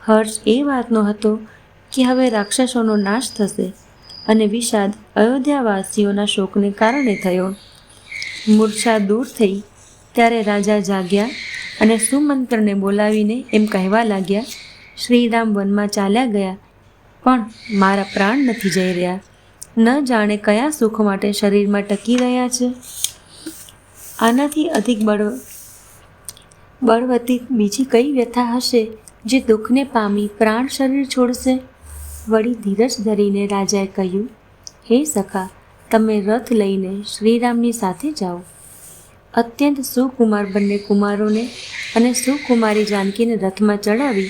હર્ષ એ વાતનો હતો કે હવે રાક્ષસોનો નાશ થશે અને વિષાદ અયોધ્યાવાસીઓના શોકને કારણે થયો. મૂર્છા દૂર થઈ ત્યારે રાજા જાગ્યા અને સુમંત્રને બોલાવીને એમ કહેવા લાગ્યા, શ્રીરામ વનમાં ચાલ્યા ગયા પણ મારા પ્રાણ નથી જઈ રહ્યા. ન જાણે કયા સુખ માટે શરીરમાં ટકી રહ્યા છે. આનાથી અધિક બળવતી બીજી કઈ વ્યથા હશે જે દુઃખને પામી પ્રાણ શરીર છોડશે? વળી ધીરજ ધરીને રાજાએ કહ્યું, હે સખા, તમે રથ લઈને શ્રીરામની સાથે જાઓ. અત્યંત સુકુમાર બંને કુમારોને અને સુકુમારી જાનકીને રથમાં ચડાવી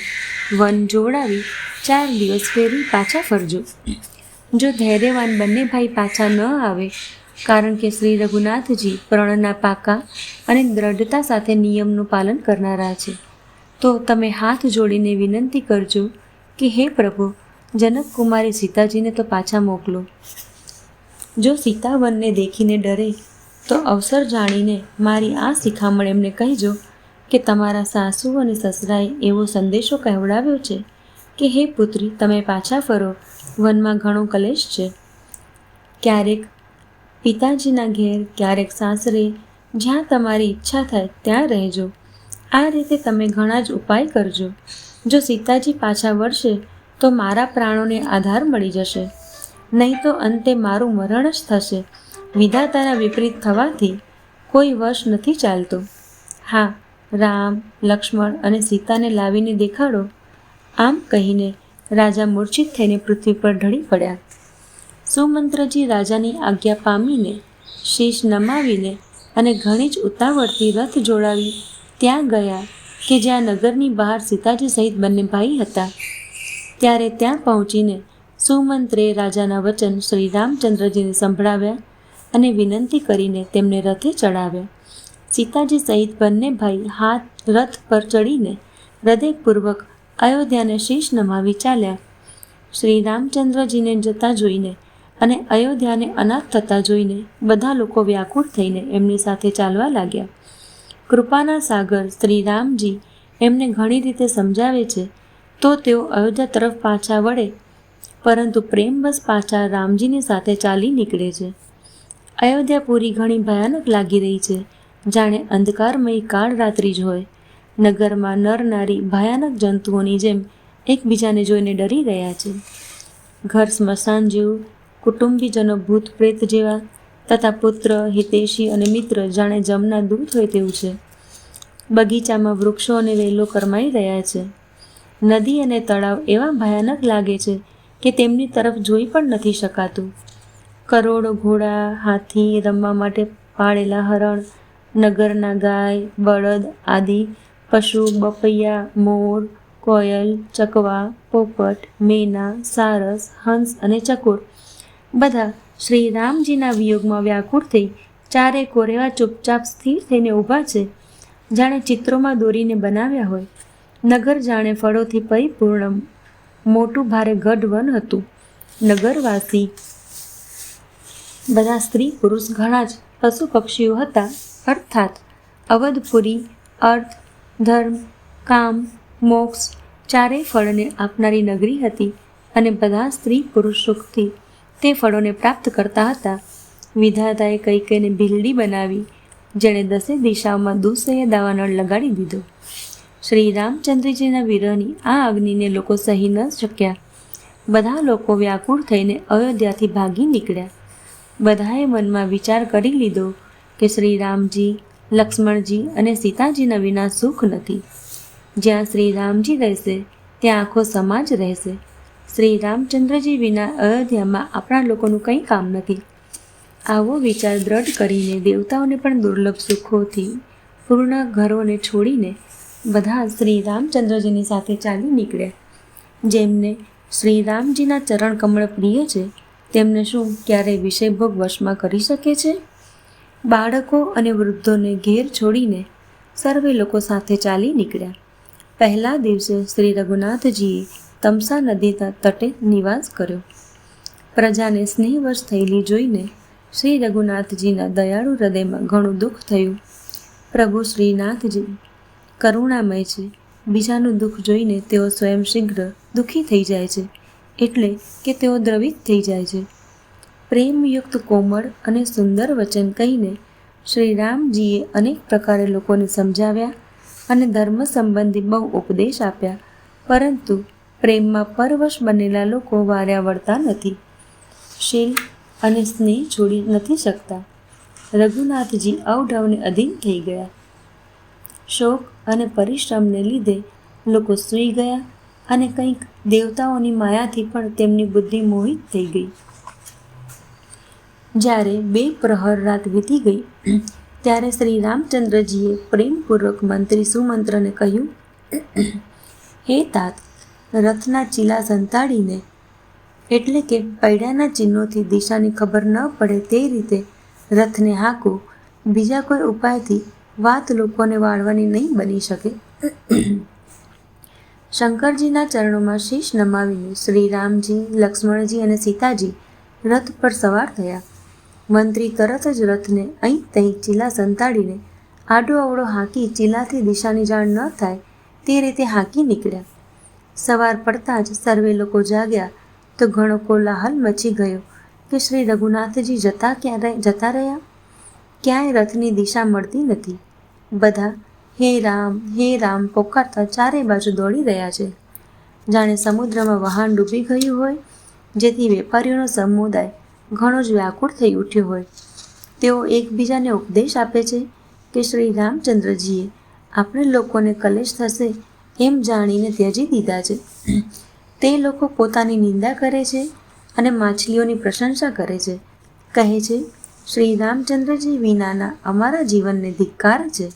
વન જોડાવી 4 દિવસ ફેરી પાછા ફરજો. જો ધૈર્યવાન બંને ભાઈ પાછા ન આવે, કારણ કે શ્રી રઘુનાથજી પ્રણના પાકા અને દ્રઢતા સાથે નિયમનું પાલન કરનારા છે, તો તમે હાથ જોડીને વિનંતી કરજો કે હે પ્રભુ, જનકકુમારી સીતાજીને તો પાછા મોકલો. જો સીતા વનને દેખીને ડરે તો અવસર જાણીને મારી આ શિખામણ એમને કહેજો કે તમારા સાસુ અને સસરાએ એવો સંદેશો કહેવડાવ્યો છે કે હે પુત્રી, તમે પાછા ફરો, વનમાં ઘણો કલેશ છે. ક્યારેક પિતાજીના ઘેર, ક્યારેક સાસરે, જ્યાં તમારી ઈચ્છા થાય ત્યાં રહેજો. આ રીતે તમે ઘણા જ ઉપાય કરજો. જો સીતાજી પાછા વળશે તો મારા પ્રાણોને આધાર મળી જશે, નહીં તો અંતે મારું મરણ જ થશે. વિધાતાના વિપરીત થવાથી કોઈ વશ નથી ચાલતો. હા, રામ, લક્ષ્મણ અને સીતાને લાવીને દેખાડો. આમ કહીને રાજા મૂર્છિત થઈને પૃથ્વી પર ઢળી પડ્યા. સુમંત્રજી રાજાની આજ્ઞા પામીને, શીશ નમાવીને અને ઘણી જ ઉતાવળથી રથ જોડાવી ત્યાં ગયા કે જ્યાં નગરની બહાર સીતાજી સહિત બંને ભાઈ હતા. ત્યારે ત્યાં પહોંચીને સુમંત્રે રાજાના વચન શ્રી રામચંદ્રજીને સંભળાવ્યા અને વિનંતી કરીને તેમને રથે ચડાવ્યા. સીતાજી સહિત બંને ભાઈ રથ પર ચડીને હૃદયપૂર્વક અયોધ્યાને શીશ નમાવી ચાલ્યા. શ્રી રામચંદ્રજીને જતા જોઈને અને અયોધ્યાને અનાથ થતા જોઈને બધા લોકો વ્યાકુળ થઈને એમની સાથે ચાલવા લાગ્યા. કૃપાના સાગર શ્રી રામજી એમને ઘણી રીતે સમજાવે છે તો તેઓ અયોધ્યા તરફ પાછા વળે, પરંતુ પ્રેમવશ પાછા રામજીની સાથે ચાલી નીકળે છે. અયોધ્યાપુરી ઘણી ભયાનક લાગી રહી છે, જાણે અંધકારમય કાળ રાત્રિ જ હોય. નગરમાં નર નારી ભયાનક જંતુઓની જેમ એકબીજાને જોઈને ડરી રહ્યા છે. ઘર સ્મશાન જેવું, કુટુંબીજનો ભૂત પ્રેત જેવા તથા પુત્ર, હિતૈષી અને મિત્ર જાણે જમના દૂત હોય તેવું છે. બગીચામાં વૃક્ષો અને વેલો કરમાઈ રહ્યા છે. નદી અને તળાવ એવા ભયાનક લાગે છે કે તેમની તરફ જોઈ પણ નથી શકાતું. કરોડો ઘોડા, હાથી, રમવા માટે પાળેલા હરણ, નગરના ગાય, બળદ આદિ પશુ, બપૈયા, મોર, કોયલ, ચકવા, પોપટ, મેના, સારસ, હંસ અને ચકોર બધા શ્રી રામજીના વિયોગમાં વ્યાકુળ થઈ ચારે કોરેવા ચૂપચાપ સ્થિર થઈને ઊભા છે, જાણે ચિત્રોમાં દોરીને બનાવ્યા હોય. નગર જાણે ફળોથી પરિપૂર્ણ મોટું ભારે ગઢ વન હતું. નગરવાસી બધા સ્ત્રી પુરુષ ઘણા જ પશુ પક્ષીઓ હતા. અર્થાત અવધપુરી અર્થ, ધર્મ, કામ, મોક્ષ ચારેય ફળને આપનારી નગરી હતી અને બધા સ્ત્રી પુરુષ સુખથી તે ફળોને પ્રાપ્ત કરતા હતા. વિધાતાએ કૈકેયીને ભીલડી બનાવી, જેણે 10 દિશાઓમાં દુઃસહ્ય દાવાનળ લગાડી દીધો. શ્રી રામચંદ્રજીના વિરહની આ અગ્નિને લોકો સહી ન શક્યા. બધા લોકો વ્યાકુળ થઈને અયોધ્યાથી ભાગી નીકળ્યા. બધાએ મનમાં વિચાર કરી લીધો કે શ્રી રામજી, લક્ષ્મણજી અને સીતાજીના વિના સુખ નથી. જ્યાં શ્રી રામજી રહેશે ત્યાં આખો સમાજ રહેશે. શ્રી રામચંદ્રજી વિના અયોધ્યામાં આપણા લોકોનું કંઈ કામ નથી. આવો વિચાર દ્રઢ કરીને દેવતાઓને પણ દુર્લભ સુખોથી પૂર્ણ ઘરોને છોડીને બધા શ્રી રામચંદ્રજીની સાથે ચાલી નીકળ્યા. જેમને શ્રી રામજીના ચરણ કમળ પ્રિય છે તેમને શું ક્યારેય વિષયભોગ વશમાં કરી શકે છે? બાળકો અને વૃદ્ધોને ઘેર છોડીને સર્વે લોકો સાથે ચાલી નીકળ્યા. પહેલા દિવસે શ્રી રઘુનાથજીએ તમસા નદીના તટે નિવાસ કર્યો. પ્રજાને સ્નેહવશ થયેલી જોઈને શ્રી રઘુનાથજીના દયાળુ હૃદયમાં ઘણું દુઃખ થયું. પ્રભુ શ્રીનાથજી કરુણામય છે. બીજાનું દુઃખ જોઈને તેઓ સ્વયં શીઘ્ર દુઃખી થઈ જાય છે, એટલે કે તેઓ દ્રવિત થઈ જાય છે. પ્રેમયુક્ત કોમળ અને સુંદર વચન કહીને શ્રી રામજીએ અનેક પ્રકારે લોકોને સમજાવ્યા અને ધર્મ સંબંધી બહુ ઉપદેશ આપ્યા, પરંતુ પ્રેમમાં પરવશ બનેલા લોકો વાર્યા વળતા નથી, શીલ અને સ્નેહ છોડી નથી શકતા. રઘુનાથજી અવઢવને અધીન થઈ ગયા. શોક અને પરિશ્રમને લીધે લોકો સૂઈ ગયા અને કંઈક દેવતાઓની માયાથી પણ તેમની બુદ્ધિ મોહિત થઈ ગઈ. જ્યારે 2 પ્રહર રાત વીતી ગઈ ત્યારે શ્રી રામચંદ્રજીએ પ્રેમપૂર્વક મંત્રી સુમંત્રને કહ્યું, હે તાત, રથના ચીલા સંતાડીને, એટલે કે પૈડાના ચિહ્નોથી દિશાની ખબર ન પડે તે રીતે રથને હાંકો. બીજા કોઈ ઉપાયથી વાત લોકોને વાળવાની નહીં બની શકે. શંકરજીના ચરણોમાં શીશ નમાવીને શ્રી રામજી, લક્ષ્મણજી અને સીતાજી રથ પર સવાર થયા. મંત્રી તરત જ રથને અહીં તહીં ચીલા સંતાડીને આડો અવળો હાંકી ચીલાથી દિશાની જાણ ન થાય તે રીતે હાંકી નીકળ્યા. સવાર પડતાં જ સર્વે લોકો જાગ્યા તો ઘણો કોલાહલ મચી ગયો. કે શ્રી રઘુનાથજી જતા રહ્યા. ક્યાંય રથની દિશા મળતી નથી. બધા હે રામ પોકારતા ચારે બાજુ દોડી રહ્યા છે. જાણે સમુદ્રમાં વહાણ ડૂબી ગયું હોય, જેથી વેપારીઓનો સમુદાય ઘણો જ વ્યાકુળ થઈ ઉઠ્યો હોય. તેઓ એકબીજાને ઉપદેશ આપે છે કે શ્રી રામચંદ્રજીએ આપણે લોકોને કલેશ થશે એમ જાણીને ત્યજી દીધા છે. તે લોકો પોતાની નિંદા કરે છે અને માછલીઓની પ્રશંસા કરે છે. કહે છે, શ્રી રામચંદ્રજી વિનાના અમારા જીવનને ધિક્કાર છે.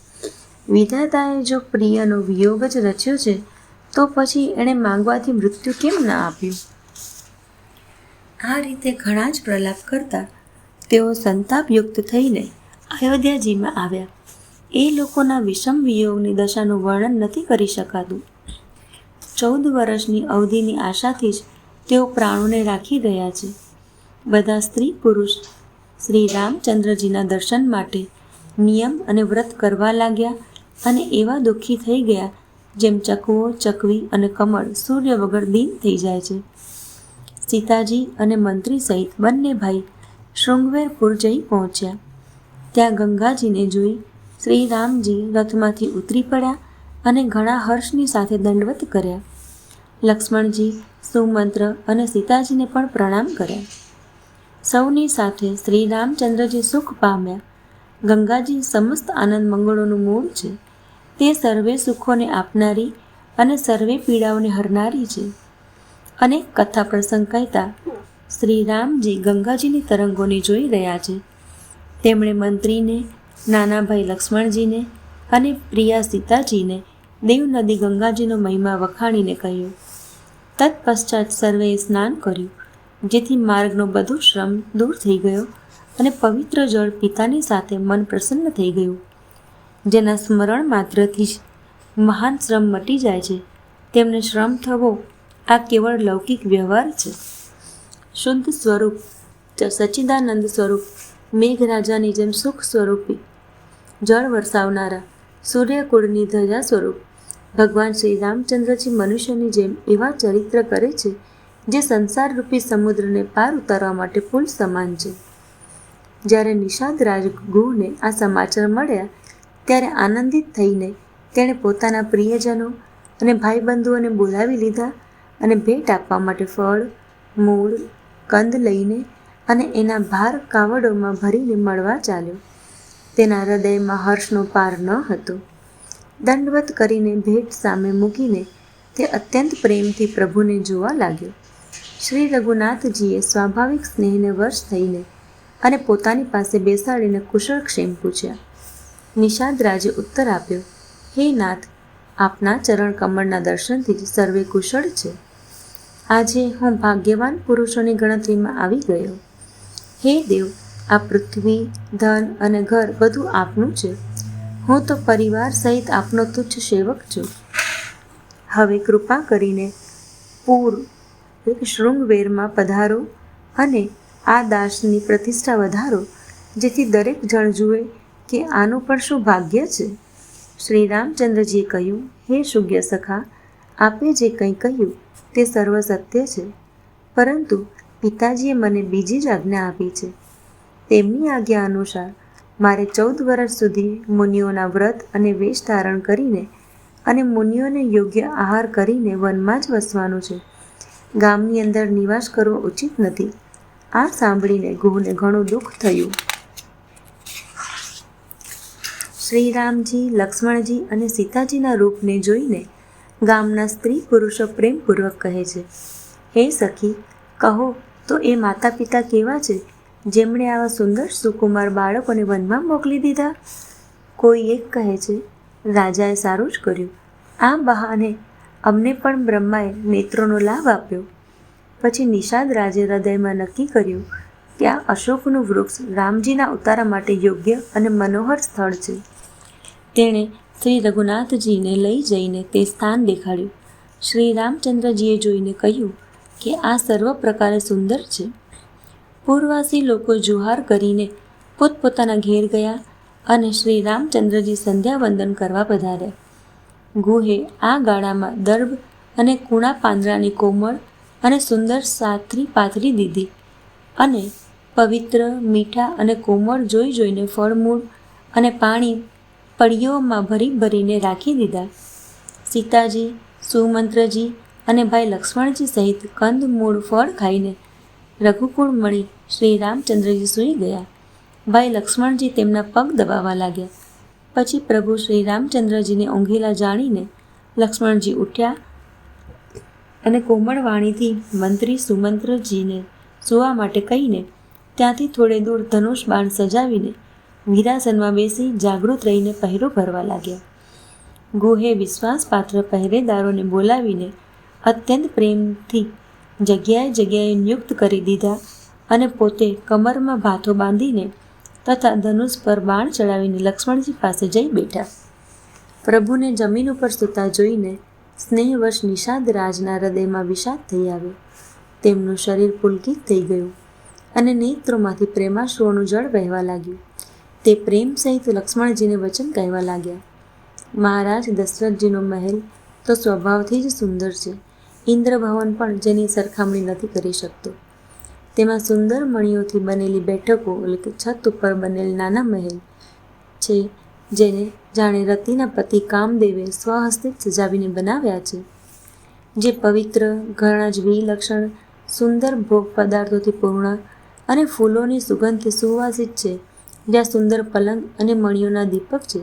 વિધાતાએ જો પ્રિયનો વિયોગ જ રચ્યો છે તો પછી એણે માંગવાથી મૃત્યુ કેમ ના આપ્યું? આ રીતે ઘણા જ પ્રલાપ કરતા તેઓ સંતાપયુક્ત થઈને અયોધ્યાજીમાં આવ્યા. એ લોકોના વિષમ વિયોગની દશાનું વર્ણન નથી કરી શકાતું. 14 વર્ષની અવધિની આશાથી જ તેઓ પ્રાણોને રાખી રહ્યા છે. બધા સ્ત્રી પુરુષ શ્રી રામચંદ્રજીના દર્શન માટે નિયમ અને વ્રત કરવા લાગ્યા અને એવા દુઃખી થઈ ગયા જેમ ચકવો, ચકવી અને કમળ સૂર્ય વગર દીન થઈ જાય છે. સીતાજી અને મંત્રી સહિત બંને ભાઈ શૃંગવેરપુર જઈ પહોંચ્યા. ત્યાં ગંગાજીને જોઈ શ્રી રામજી રથમાંથી ઉતરી પડ્યા અને ઘણા હર્ષની સાથે દંડવત કર્યા. લક્ષ્મણજી, સુમંત્ર અને સીતાજીને પણ પ્રણામ કર્યા. સૌની સાથે શ્રી રામચંદ્રજી સુખ પામ્યા. ગંગાજી સમસ્ત આનંદ મંગળોનું મૂળ છે. તે સર્વે સુખોને આપનારી અને સર્વે પીડાઓને હરનારી છે. અનેક કથા પ્રસંગ કહેતા શ્રી રામજી ગંગાજીની તરંગોને જોઈ રહ્યા છે. તેમણે મંત્રીને, નાના ભાઈ લક્ષ્મણજીને અને પ્રિયા સીતાજીને દેવનદી ગંગાજીનો મહિમા વખાણીને કહ્યું. તત્પશ્ચાત સર્વેએ સ્નાન કર્યું, જેથી માર્ગનો બધો શ્રમ દૂર થઈ ગયો અને પવિત્ર જળ પિતાની સાથે મન પ્રસન્ન થઈ ગયું. જેના સ્મરણ માત્રથી જ મહાન શ્રમ મટી જાય છે, તેમને શ્રમ થવો આ કેવળ લૌકિક વ્યવહાર છે. શુદ્ધ સ્વરૂપ, સચ્ચિદાનંદ સ્વરૂપ, મેઘરાજાની જેમ સુખ સ્વરૂપી, જળ વરસાવનારા, સૂર્યકુળની ધજા સ્વરૂપ ભગવાન શ્રી રામચંદ્રજી મનુષ્યની જેમ એવા ચરિત્ર કરે છે જે સંસારરૂપી સમુદ્રને પાર ઉતારવા માટે પુલ સમાન છે. જ્યારે નિષાદ રાજ ગુહને આ સમાચાર મળ્યા ત્યારે આનંદિત થઈને તેણે પોતાના પ્રિયજનો અને ભાઈબંધુઓને બોલાવી લીધા અને ભેટ આપવા માટે ફળ, મૂળ, કંદ લઈને અને એના ભાર કાવડોમાં ભરીને મળવા ચાલ્યો. તેના હૃદયમાં હર્ષનો પાર ન હતો. દંડવત કરીને ભેટ સામે મૂકીને તે અત્યંત પ્રેમથી પ્રભુને જોવા લાગ્યો. શ્રી રઘુનાથજીએ સ્વાભાવિક સ્નેહને વશ થઈને અને પોતાની પાસે બેસાડીને કુશળક્ષેમ પૂછ્યા. નિષાદ રાજે ઉત્તર આપ્યો, હે નાથ, આપના ચરણ કમળના દર્શનથી જ સર્વે કુશળ છે. આજે હું ભાગ્યવાન પુરુષોની ગણતરીમાં આવી ગયો. હે દેવ, આ પૃથ્વી, ધન અને ઘર બધું આપનું છે. હું તો પરિવાર સહિત આપનો તુચ્છ સેવક છું. હવે કૃપા કરીને શૃંગવેરમાં પધારો અને આ દાસની પ્રતિષ્ઠા વધારો, જેથી દરેક જણ જુએ કે આનું પણ શું ભાગ્ય છે. શ્રી રામચંદ્રજીએ કહ્યું, હે શુગ્ય સખા, આપે જે કંઈ કહ્યું તે સર્વ સત્ય છે, પરંતુ પિતાજીએ મને બીજી જ આજ્ઞા આપી છે. તેમની આજ્ઞા અનુસાર મારે 14 વર્ષ સુધી મુનિઓના વ્રત અને વેશ ધારણ કરીને અને મુનિઓને યોગ્ય આહાર કરીને વનમાં જ વસવાનું છે. ગામની અંદર નિવાસ કરવો ઉચિત નથી. આ સાંભળીને ગુહને ઘણું દુઃખ થયું. શ્રીરામજી, લક્ષ્મણજી અને સીતાજીના રૂપને જોઈને ગામના સ્ત્રી પુરુષો પ્રેમપૂર્વક કહે છે, હે સખી, કહો તો એ માતા પિતા કેવા છે જેમણે આવા સુંદર સુકુમાર બાળકોને વનમાં મોકલી દીધા? કોઈ એક કહે છે, રાજાએ સારું જ કર્યું. આ બહાને અમને પણ બ્રહ્માએ નેત્રોનો લાભ આપ્યો. પછી નિષાદ રાજે હૃદયમાં નક્કી કર્યું કે આ અશોકનું વૃક્ષ રામજીના ઉતારા માટે યોગ્ય અને મનોહર સ્થળ છે. તેણે શ્રી રઘુનાથજીને લઈ જઈને તે સ્થાન દેખાડ્યું. શ્રી રામચંદ્રજીએ જોઈને કહ્યું કે આ સર્વ પ્રકારે સુંદર છે. પૂર્વવાસી લોકો જુહાર કરીને પોતપોતાના ઘેર ગયા અને શ્રી રામચંદ્રજી સંધ્યાવંદન કરવા પધાર્યા. ગુહે આ ગાળામાં દર્ભ અને કૂણા પાંદડાની કોમળ અને સુંદર સાથરી પાથરી દીધી અને પવિત્ર, મીઠા અને કોમળ જોઈ જોઈને ફળમૂળ અને પાણી પડીઓમાં ભરી ભરીને રાખી દીધા. સીતાજી, સુમંત્રજી અને ભાઈ લક્ષ્મણજી સહિત કંદ મૂળ ફળ ખાઈને રઘુકુળ મળી શ્રી રામચંદ્રજી સૂઈ ગયા. ભાઈ લક્ષ્મણજી તેમના પગ દબાવવા લાગ્યા. પછી પ્રભુ શ્રી રામચંદ્રજીને ઊંઘેલા જાણીને લક્ષ્મણજી ઉઠ્યા અને કોમળ વાણીથી મંત્રી સુમંત્રજીને સૂવા માટે કહીને ત્યાંથી થોડે દૂર ધનુષ બાણ સજાવીને વીરાસનમાં બેસી જાગૃત રહીને પહેરો ભરવા લાગ્યા. ગુહે વિશ્વાસપાત્ર પહેરેદારોને બોલાવીને અત્યંત પ્રેમથી જગ્યાએ જગ્યાએ નિયુક્ત કરી દીધા અને પોતે કમરમાં ભાથો બાંધીને તથા ધનુષ પર બાણ ચડાવીને લક્ષ્મણજી પાસે જઈ બેઠા. પ્રભુને જમીન ઉપર સૂતા જોઈને સ્નેહવશ નિષાદ રાજના હૃદયમાં વિષાદ થઈ આવ્યો. તેમનું શરીર પુલકિત થઈ ગયું અને નેત્રોમાંથી પ્રેમાશ્રુઓનું જળ વહેવા લાગ્યું. તે પ્રેમ સહિત લક્ષ્મણજીને વચન કહેવા લાગ્યા. મહારાજ દશરથજીનો મહેલ તો સ્વભાવથી જ સુંદર છે. ઇન્દ્રભવન પણ જેની સરખામણી નથી કરી શકતો. તેમાં સુંદર મણીઓથી બનેલી બેઠકો એટલે કે છત ઉપર બનેલ નાના મહેલ છે, જેને જાણે રતિના પતિ કામદેવે સ્વહસ્તે સજાવીને બનાવ્યા છે. જે પવિત્ર, ઘણા જ વિલક્ષણ, સુંદર ભોગ પદાર્થોથી પૂર્ણ અને ફૂલોની સુગંધથી સુવાસિત છે. જ્યાં સુંદર પલંગ અને મણીઓના દીપક છે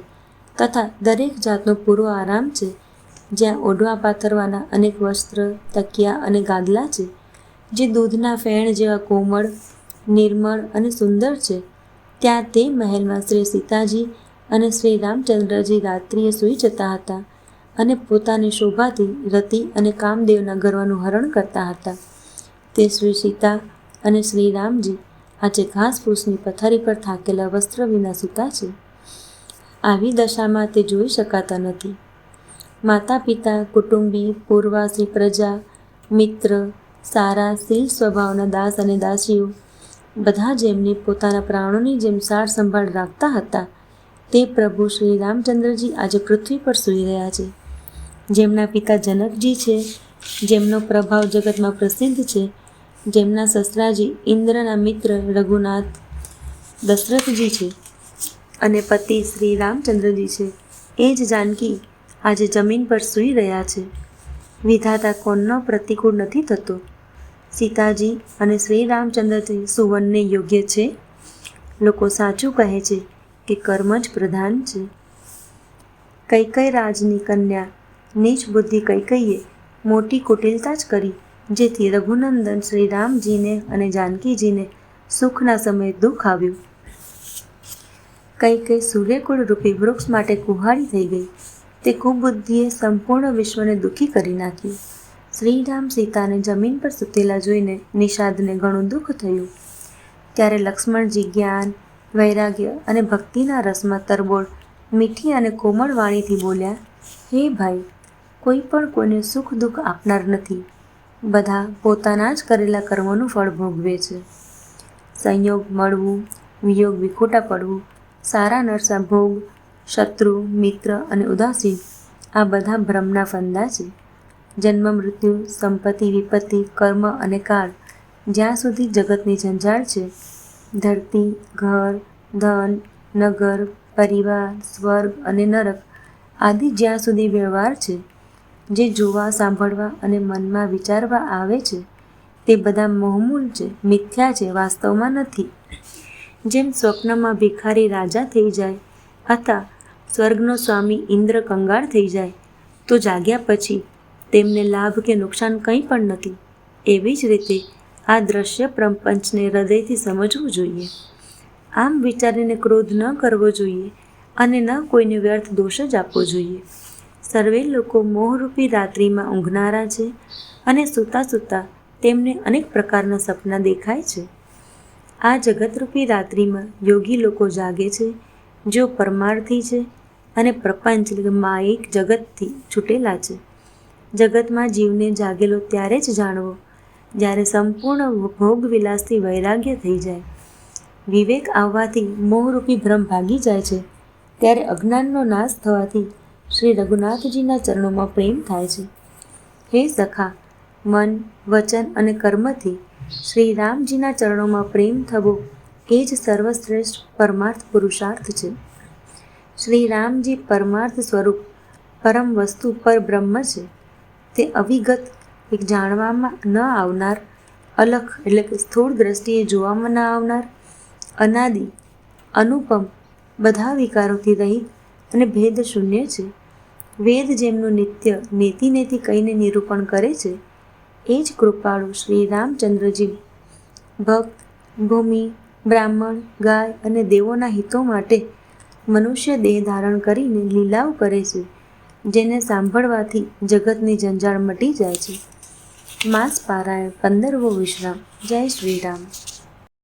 તથા દરેક જાતનો પૂરો આરામ છે. જ્યાં ઓઢવા પાથરવાના અનેક વસ્ત્ર, તકિયા અને ગાદલા છે. જે દૂધના ફેણ જેવા કોમળ, નિર્મળ અને સુંદર છે. ત્યાં તે મહેલમાં શ્રી સીતાજી અને શ્રી રામચંદ્રજી રાત્રિએ સૂઈ જતા હતા અને પોતાની શોભાથી રતિ અને કામદેવના ગર્વનું હરણ કરતા હતા. તે શ્રી સીતા અને શ્રી રામજી આજે ઘાસફૂસની પથારી પર થાકેલા વસ્ત્ર વિના સૂતા છે. આવી દશામાં તે જોઈ શકાતા નથી. માતા પિતા, કુટુંબી, પૂર્વાસી પ્રજા, મિત્ર, સારા શીલ સ્વભાવના દાસ અને દાસીઓ બધા જેમની પોતાના પ્રાણોની જેમ સાર સંભાળ રાખતા હતા, તે પ્રભુ શ્રી રામચંદ્રજી આજે પૃથ્વી પર સૂઈ રહ્યા છે. જેમના પિતા જનકજી છે, જેમનો પ્રભાવ જગતમાં પ્રસિદ્ધ છે, જેમના સસરાજી ઇન્દ્રના મિત્ર રઘુનાથ દશરથજી છે અને પતિ શ્રી રામચંદ્રજી છે, એ જ જાનકી આજે જમીન પર સૂઈ રહ્યા છે. વિધાતા કોણનો પ્રતિકૂળ નથી થતો. સીતાજી અને શ્રી રામચંદ્રજી સુવનને યોગ્ય છે. લોકો સાચું કહે છે કે કર્મ જ પ્રધાન છે. કૈકેય રાજની કન્યા નીચ બુદ્ધિ કૈકેયીએ મોટી કુટિલતા જ કરી, જેથી રઘુનંદન શ્રી રામજીને અને જાનકીજીને સુખના સમયે દુઃખ આવ્યું. કૈકેયી સૂર્યકુળ રૂપી વૃક્ષ માટે કુહાડી થઈ ગઈ. તે કુબુદ્ધિએ સંપૂર્ણ વિશ્વને દુઃખી કરી નાખ્યું. શ્રીરામ સીતાને જમીન પર સૂતેલા જોઈને નિષાદને ઘણું દુઃખ થયું. ત્યારે લક્ષ્મણજી જ્ઞાન, વૈરાગ્ય અને ભક્તિના રસમાં તરબોળ મીઠી અને કોમળ વાણીથી બોલ્યા, હે ભાઈ, કોઈ પણ કોઈને સુખ દુઃખ આપનાર નથી. બધા પોતાના જ કરેલા કર્મોનું ફળ ભોગવે છે. સંયોગ મળવું, વિયોગ વિખૂટા પડવું, સારા નરસા ભોગ, શત્રુ, મિત્ર અને ઉદાસીન આ બધા ભ્રમના ફંદા છે. જન્મ મૃત્યુ, સંપત્તિ વિપત્તિ, કર્મ અને કાળ જ્યાં સુધી જગતની ઝંઝાળ છે, ધરતી, ઘર, ધન, નગર, પરિવાર, સ્વર્ગ અને નરક આદિ જ્યાં સુધી વ્યવહાર છે, જે જોવા, સાંભળવા અને મનમાં વિચારવા આવે છે, તે બધા મોહમૂળ છે, મિથ્યા છે, વાસ્તવમાં નથી. જેમ સ્વપ્નમાં ભિખારી રાજા થઈ જાય અથવા સ્વર્ગનો સ્વામી ઇન્દ્ર કંગાળ થઈ જાય તો જાગ્યા પછી તેમને લાભ કે નુકસાન કંઈ પણ નથી, એવી જ રીતે આ દ્રશ્ય પ્રપંચને હૃદયથી સમજવું જોઈએ. આમ વિચારીને ક્રોધ ન કરવો જોઈએ અને ન કોઈને વ્યર્થ દોષ જ આપવો જોઈએ. સર્વે લોકો મોહરૂપી રાત્રિમાં ઊંઘનારા છે અને સૂતા સૂતા તેમને અનેક પ્રકારના સપના દેખાય છે. આ જગતરૂપી રાત્રિમાં યોગી લોકો જાગે છે, જેઓ પરમાર્થી છે અને પ્રપંચ માયિક જગતથી છૂટેલા છે. જગતમાં જીવને જાગેલો ત્યારે જ જાણવો જ્યારે સંપૂર્ણ ભોગવિલાસથી વૈરાગ્ય થઈ જાય. વિવેક આવવાથી મોહરૂપી ભ્રમ ભાગી જાય છે. ત્યારે અજ્ઞાનનો નાશ થવાથી શ્રી રઘુનાથજીના ચરણોમાં પ્રેમ થાય છે. હે સખા, મન, વચન અને કર્મથી શ્રી રામજીના ચરણોમાં પ્રેમ થવો એ જ સર્વશ્રેષ્ઠ પરમાર્થ પુરુષાર્થ છે. શ્રી રામજી પરમાર્થ સ્વરૂપ પરમ વસ્તુ પર બ્રહ્મ છે. તે અવિગત, એક જાણવામાં ન આવનાર, અલખ એટલે કે સ્થૂળ દ્રષ્ટિએ જોવામાં ન આવનાર, અનાદિ, અનુપમ, બધા વિકારોથી રહિત અને ભેદ શૂન્ય છે. વેદ જેમનું નિત્ય નેતિ નેતિ કહીને નિરૂપણ કરે છે, એ જ કૃપાળુ શ્રી રામચંદ્રજી ભક્ત, ભૂમિ, બ્રાહ્મણ, ગાય અને દેવોના હિતો માટે મનુષ્ય દેહ ધારણ કરીને લીલાઓ કરે છે, જેને સાંભળવાથી જગતની જંજાળ મટી જાય છે. માસ પારાયણ 15વો વિશ્રામ. જય શ્રી રામ.